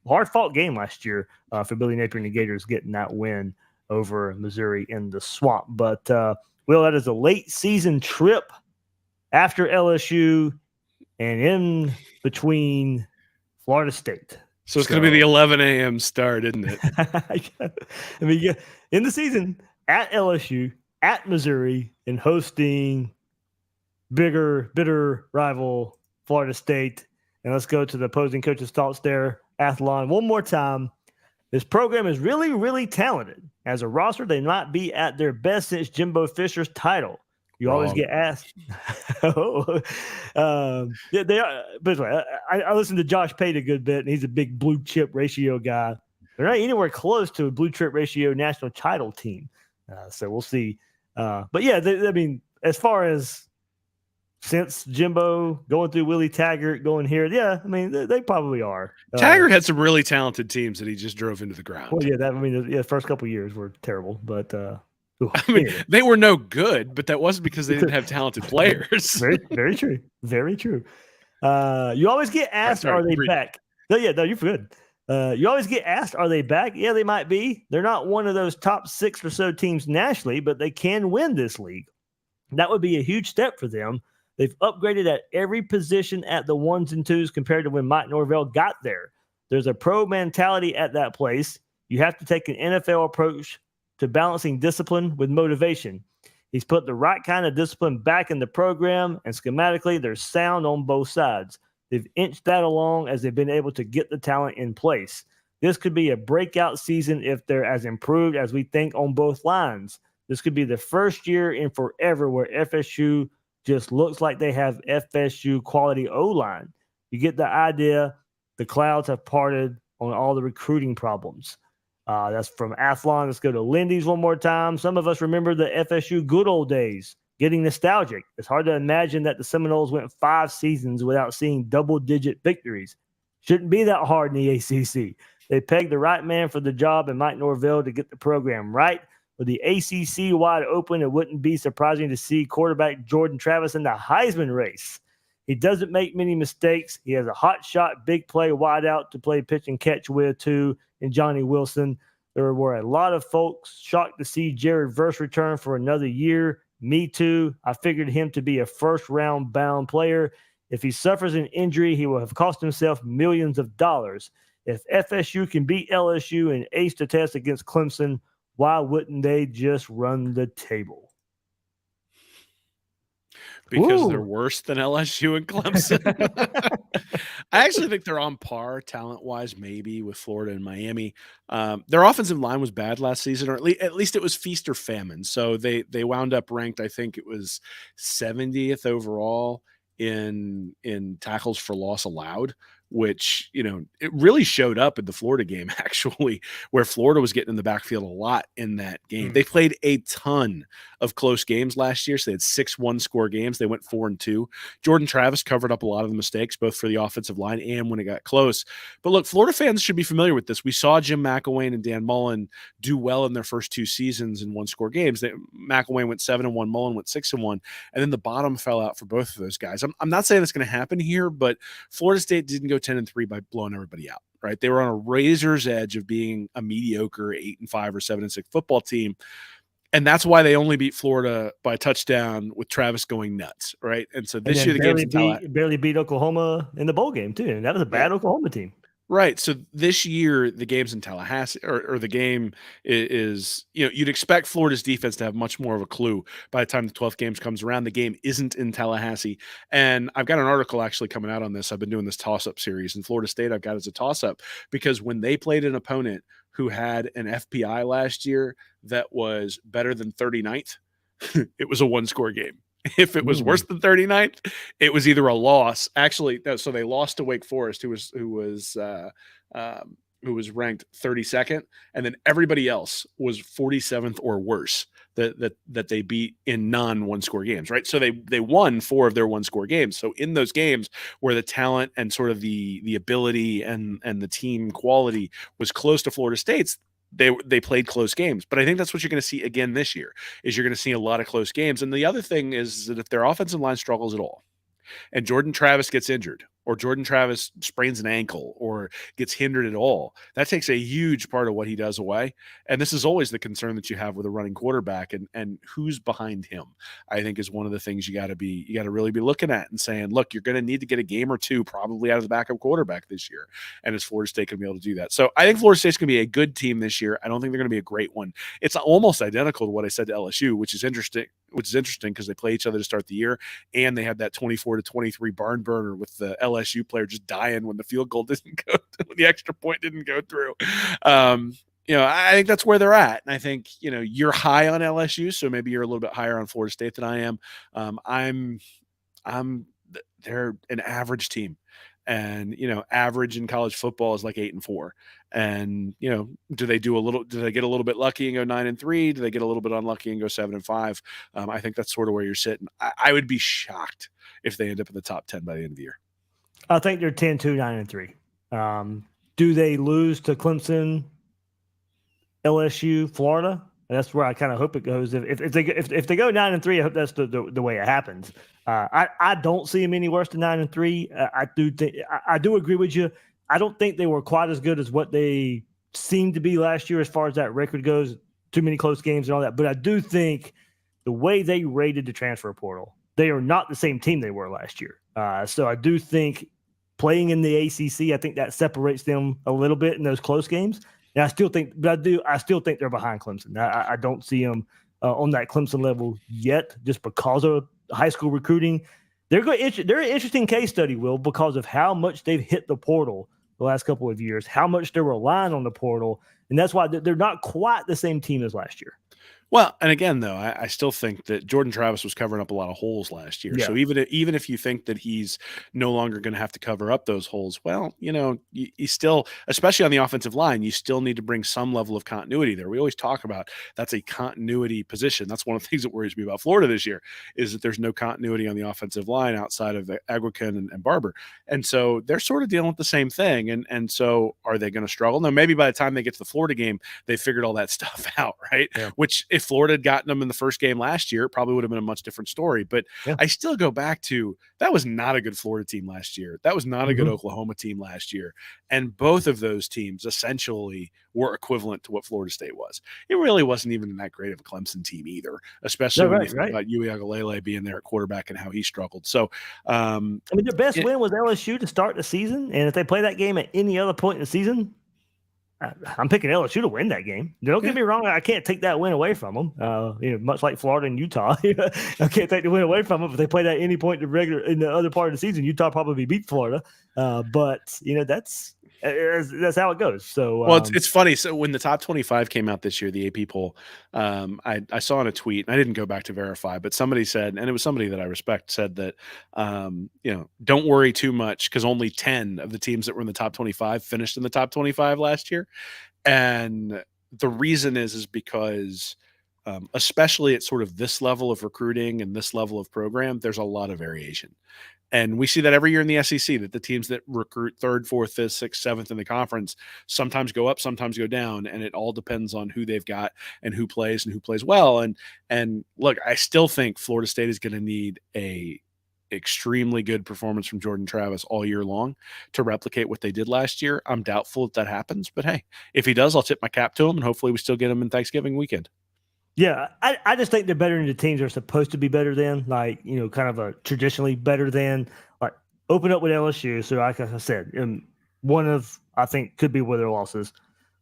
hard-fought game last year for Billy Napier and the Gators getting that win over Missouri in the Swamp. But, Will, that is a late-season trip after LSU and in between Florida State. So it's going to be the 11 a.m. start, isn't it? I mean, in the season, at LSU, at Missouri, and hosting bitter rival Florida State. And let's go to the opposing coach's thoughts there. Athlon, one more time. This program is really, really talented. As a roster, they might be at their best since Jimbo Fisher's title. You always get asked. They are. But I listened to Josh Pate a good bit, and he's a big blue chip ratio guy. They're not anywhere close to a blue chip ratio national title team. So we'll see. But yeah, I mean, as far as since Jimbo going through Willie Taggart going here, yeah, I mean, they probably are. Taggart had some really talented teams that he just drove into the ground. Well, yeah, the first couple of years were terrible, but I mean, they were no good, but that wasn't because they didn't have talented players. Very true. Very true. You always get asked, are they back? No, you're good. You always get asked, are they back? Yeah, they might be. They're not one of those top 6 or so teams nationally, but they can win this league. That would be a huge step for them. They've upgraded at every position at the 1s and 2s compared to when Mike Norvell got there. There's a pro mentality at that place. You have to take an NFL approach to balancing discipline with motivation. He's put the right kind of discipline back in the program, and schematically, they're sound on both sides. They've inched that along as they've been able to get the talent in place. This could be a breakout season if they're as improved as we think on both lines. This could be the first year in forever where FSU just looks like they have FSU quality O-line. You get the idea. The clouds have parted on all the recruiting problems. That's from Athlon. Let's go to Lindy's one more time. Some of us remember the FSU good old days, getting nostalgic. It's hard to imagine that the Seminoles went 5 seasons without seeing double-digit victories. Shouldn't be that hard in the ACC. They pegged the right man for the job in Mike Norvell to get the program right. With the ACC wide open, it wouldn't be surprising to see quarterback Jordan Travis in the Heisman race. He doesn't make many mistakes. He has a hot shot, big play wide out to play pitch and catch with, too, in Johnny Wilson. There were a lot of folks shocked to see Jared Verse return for another year. Me too. I figured him to be a first-round bound player. If he suffers an injury, he will have cost himself millions of dollars. If FSU can beat LSU and ace the test against Clemson, why wouldn't they just run the table? Because they're worse than LSU and Clemson. I actually think they're on par talent-wise, maybe, with Florida and Miami. Their offensive line was bad last season, or at least it was feast or famine. So they wound up ranked, I think it was 70th overall in tackles for loss allowed, which, it really showed up in the Florida game, actually, where Florida was getting in the backfield a lot in that game. They played a ton of close games last year. So they had 6 one-score games. They went 4-2. Jordan Travis covered up a lot of the mistakes, both for the offensive line and when it got close. But look, Florida fans should be familiar with this. We saw Jim McElwain and Dan Mullen do well in their first 2 seasons in one-score games. McElwain went 7-1, Mullen went 6-1, and then the bottom fell out for both of those guys. I'm not saying that's going to happen here, but Florida State didn't go 10-3 by blowing everybody out, right? They were on a razor's edge of being a mediocre 8-5 or 7-6 football team. And that's why they only beat Florida by a touchdown with Travis going nuts, right? And so this year the game's barely beat Oklahoma in the bowl game too. And that was a bad Oklahoma team. Right. So this year, the game's in Tallahassee, or the game is, you'd expect Florida's defense to have much more of a clue by the time the 12th game comes around. The game isn't in Tallahassee. And I've got an article actually coming out on this. I've been doing this toss-up series. In Florida State, I've got as a toss-up because when they played an opponent who had an FPI last year that was better than 39th, it was a one-score game. If it was worse than 39th, it was either a loss. Actually, no, so they lost to Wake Forest, who was ranked 32nd, and then everybody else was 47th or worse that they beat in non-one-score games, right? So they won 4 of their one-score games. So in those games where the talent and sort of the ability and the team quality was close to Florida State's, they played close games. But I think that's what you're going to see again this year, is you're going to see a lot of close games. And the other thing is that if their offensive line struggles at all and Jordan Travis gets injured, or Jordan Travis sprains an ankle or gets hindered at all, that takes a huge part of what he does away. And this is always the concern that you have with a running quarterback, and who's behind him, I think, is one of the things you got to really be looking at and saying, look, you're going to need to get a game or two probably out of the backup quarterback this year. And is Florida State going to be able to do that? So I think Florida State's going to be a good team this year. I don't think they're going to be a great one. It's almost identical to what I said to LSU, which is interesting because they play each other to start the year, and they had that 24-23 barn burner with the LSU player just dying when the field goal didn't go, when the extra point didn't go through. I think that's where they're at. And I think, you're high on LSU, so maybe you're a little bit higher on Florida State than I am. They're an average team. And, average in college football is like 8-4. And, do they get a little bit lucky and go 9-3? Do they get a little bit unlucky and go 7-5? I think that's sort of where you're sitting. I would be shocked if they end up in the top 10 by the end of the year. I think they're 10-2, 9-3. Do they lose to Clemson, LSU, Florida? That's where I kind of hope it goes. If they go 9-3, I hope that's the way it happens. I don't see them any worse than 9-3. I do agree with you. I don't think they were quite as good as what they seemed to be last year as far as that record goes. Too many close games and all that. But I do think the way they rated the transfer portal, they are not the same team they were last year. So I do think playing in the ACC, I think that separates them a little bit in those close games. And I still think they're behind Clemson. I don't see them on that Clemson level yet, just because of high school recruiting. They're an interesting case study, Will, because of how much they've hit the portal the last couple of years, how much they're relying on the portal. And that's why they're not quite the same team as last year. Well, and again, though, I still think that Jordan Travis was covering up a lot of holes last year. Yeah. So even if you think that he's no longer going to have to cover up those holes, well, you still, especially on the offensive line, you still need to bring some level of continuity there. We always talk about that's a continuity position. That's one of the things that worries me about Florida this year is that there's no continuity on the offensive line outside of Agrican and Barber. And so they're sort of dealing with the same thing. And so are they going to struggle? No, maybe by the time they get to the Florida game, they figured all that stuff out, right? Yeah. Which if Florida had gotten them in the first game last year, it probably would have been a much different story. But yeah. I still go back to that was not a good Florida team last year. That was not a good Oklahoma team last year. And both of those teams essentially were equivalent to what Florida State was. It really wasn't even that great of a Clemson team either, especially when you think about Uiagalelei being there at quarterback and how he struggled. So, I mean, their best win was LSU to start the season. And if they play that game at any other point in the season, I'm picking LSU to win that game. Don't get me wrong. I can't take that win away from them. Much like Florida and Utah, I can't take the win away from them. If they play that at any point in the other part of the season, Utah probably beat Florida. But that's how it goes. So, well, it's funny. So when the top 25 came out this year, the AP poll, I saw in a tweet, and I didn't go back to verify, but somebody said, and it was somebody that I respect, said that, don't worry too much because only 10 of the teams that were in the top 25 finished in the top 25 last year. And the reason is because, especially at sort of this level of recruiting and this level of program, there's a lot of variation. And we see that every year in the SEC, that the teams that recruit 3rd, 4th, 5th, 6th, 7th in the conference sometimes go up, sometimes go down, and it all depends on who they've got and who plays well. And look, I still think Florida State is going to need a extremely good performance from Jordan Travis all year long to replicate what they did last year. I'm doubtful that happens, but hey, if he does, I'll tip my cap to him, and hopefully we still get him in Thanksgiving weekend. Yeah, I just think they're better than the teams are supposed to be better than, kind of a traditionally better than, like open up with LSU. So like I said, one of, I think, could be where their losses.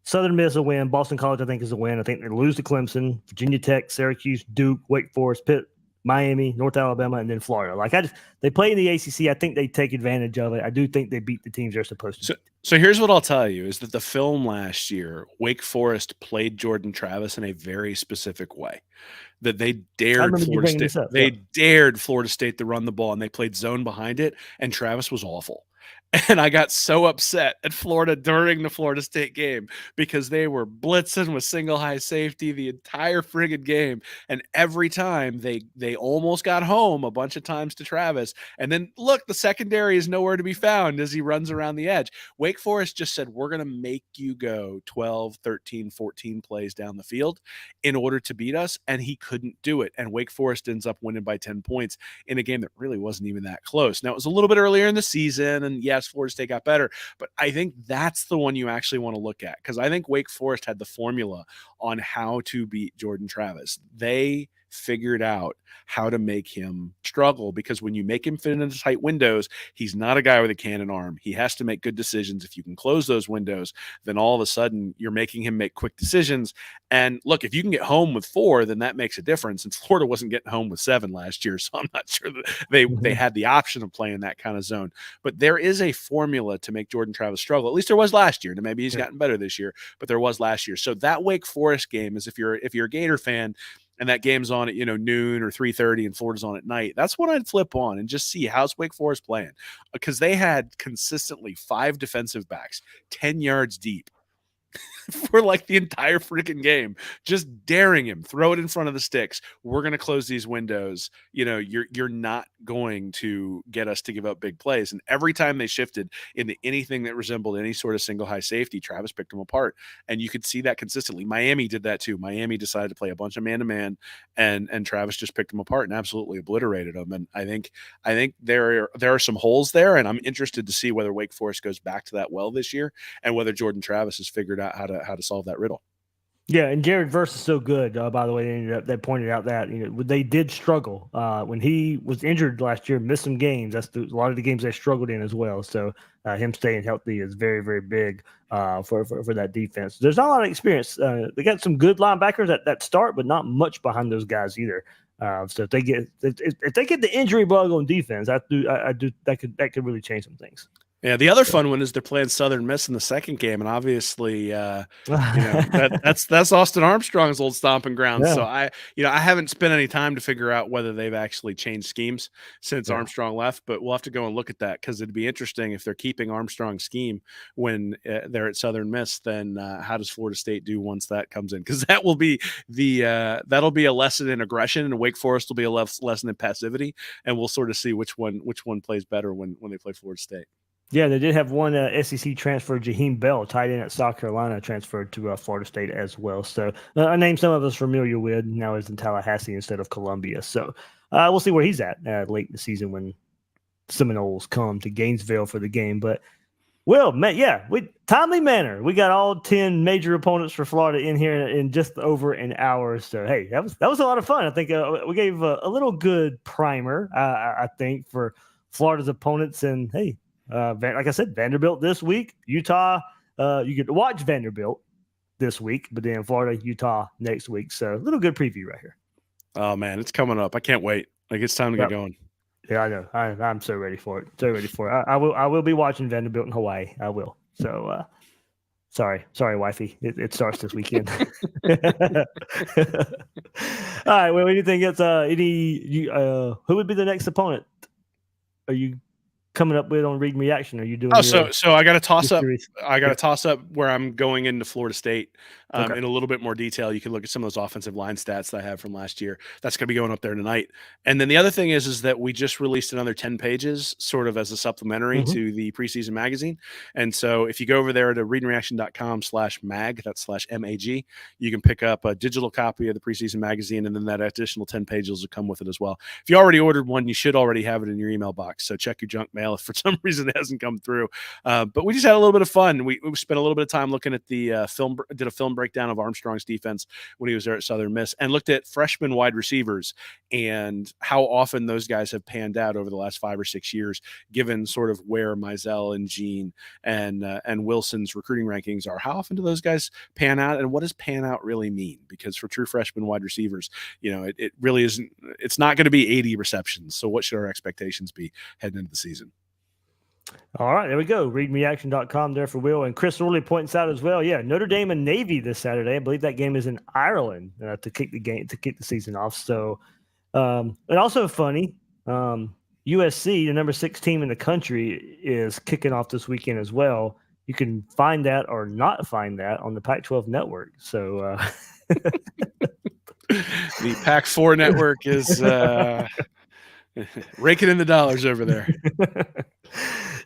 Southern Miss a win. Boston College, I think, is a win. I think they lose to Clemson, Virginia Tech, Syracuse, Duke, Wake Forest, Pitt, Miami, North Alabama, and then Florida. They play in the ACC. I think they take advantage of it. I do think they beat the teams they're supposed to. So here's what I'll tell you is that the film last year, Wake Forest played Jordan Travis in a very specific way. That they dared Florida State. They dared Florida State to run the ball, and they played zone behind it, and Travis was awful. And I got so upset at Florida during the Florida State game because they were blitzing with single high safety the entire friggin' game. And every time they almost got home a bunch of times to Travis. And then look, the secondary is nowhere to be found as he runs around the edge. Wake Forest just said, we're going to make you go 12, 13, 14 plays down the field in order to beat us. And he couldn't do it. And Wake Forest ends up winning by 10 points in a game that really wasn't even that close. Now, it was a little bit earlier in the season, and yes, Florida State got better, but I think that's the one you actually want to look at because I think Wake Forest had the formula on how to beat Jordan Travis. They figured out how to make him struggle because when you make him fit into tight windows, he's not a guy with a cannon arm. He has to make good decisions. If you can close those windows, then all of a sudden you're making him make quick decisions. And look, if you can get home with 4, then that makes a difference. And Florida wasn't getting home with 7 last year, so I'm not sure that they had the option of playing that kind of zone. But there is a formula to make Jordan Travis struggle. At least there was last year. And maybe he's gotten better this year, but there was last year. So that Wake Forest game is if you're a Gator fan, and that game's on at noon or 3:30 and Florida's on at night, that's what I'd flip on and just see how's Wake Forest playing, because they had consistently 5 defensive backs 10 yards deep for like the entire freaking game, just daring him, throw it in front of the sticks. We're going to close these windows. You're not going to get us to give up big plays. And every time they shifted into anything that resembled any sort of single high safety, Travis picked them apart. And you could see that consistently. Miami did that too. Miami decided to play a bunch of man-to-man, and Travis just picked them apart and absolutely obliterated them. And I think there are some holes there, and I'm interested to see whether Wake Forest goes back to that well this year and whether Jordan Travis has figured out how to solve that riddle. Yeah, and Jared Verse is so good. By the way, they pointed out that they did struggle when he was injured last year, missed some games. That's a lot of the games they struggled in as well. So him staying healthy is very, very big for that defense. There's not a lot of experience. They got some good linebackers that start, but not much behind those guys either. So if they get the injury bug on defense, that could really change some things. Yeah, the other fun one is they're playing Southern Miss in the second game, and obviously, that's Austin Armstrong's old stomping ground. Yeah. So I haven't spent any time to figure out whether they've actually changed schemes since Yeah. Armstrong left, but we'll have to go and look at that because it'd be interesting if they're keeping Armstrong's scheme when they're at Southern Miss. Then how does Florida State do once that comes in? Because that will be that'll be a lesson in aggression, and Wake Forest will be a lesson in passivity, and we'll sort of see which one plays better when they play Florida State. Yeah, they did have one SEC transfer, Jaheim Bell, tight end at South Carolina, transferred to Florida State as well. So a name some of us familiar with now is in Tallahassee instead of Columbia. So we'll see where he's at late in the season when Seminoles come to Gainesville for the game. But timely manner. We got all 10 major opponents for Florida in here in just over an hour. So hey, that was a lot of fun. I think we gave a little good primer. I think for Florida's opponents, and hey. Like I said, Vanderbilt this week, Utah. You get to watch Vanderbilt this week, but then Florida, Utah next week. So a little good preview right here. Oh man, it's coming up. I can't wait. Like it's time to get going. Yeah, I know. I'm so ready for it. So ready for it. I will be watching Vanderbilt in Hawaii. I will. So sorry, wifey. It starts this weekend. All right. Well, what do you think? It's who would be the next opponent? Are you coming up with on Reading Reaction? Are you doing? So I got to toss up. I got to toss up where I'm going into Florida State in a little bit more detail. You can look at some of those offensive line stats that I have from last year. That's going to be going up there tonight. And then the other thing is that we just released another 10 pages, sort of as a supplementary to the preseason magazine. And so if you go over there to readingreaction.com/mag, that's /MAG, you can pick up a digital copy of the preseason magazine, and then that additional 10 pages will come with it as well. If you already ordered one, you should already have it in your email box. So check your junk mail if for some reason it hasn't come through. But we just had a little bit of fun. We spent a little bit of time looking at the did a film breakdown of Armstrong's defense when he was there at Southern Miss, and looked at freshman wide receivers and how often those guys have panned out over the last 5 or 6 years, given sort of where Mizell and Gene and Wilson's recruiting rankings are. How often do those guys pan out, and what does pan out really mean? Because for true freshman wide receivers, it really isn't. It's not going to be 80 receptions. So what should our expectations be heading into the season? All right, there we go. Readingreaction.com there for Will. And Chris Orley points out as well, Notre Dame and Navy this Saturday. I believe that game is in Ireland to kick the season off. So, and also funny, USC, the number 6 team in the country, is kicking off this weekend as well. You can find that or not find that on the Pac-12 network. So, the Pac-4 network is raking in the dollars over there.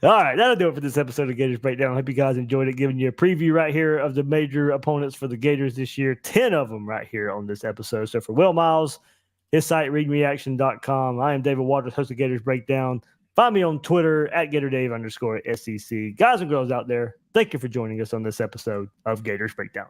All right, that'll do it for this episode of Gators Breakdown. I hope you guys enjoyed it, giving you a preview right here of the major opponents for the Gators this year. 10 of them right here on this episode. So for Will Miles, his site, readingreaction.com. I am David Waters, host of Gators Breakdown. Find me on Twitter at GatorDave_SEC. Guys and girls out there, thank you for joining us on this episode of Gators Breakdown.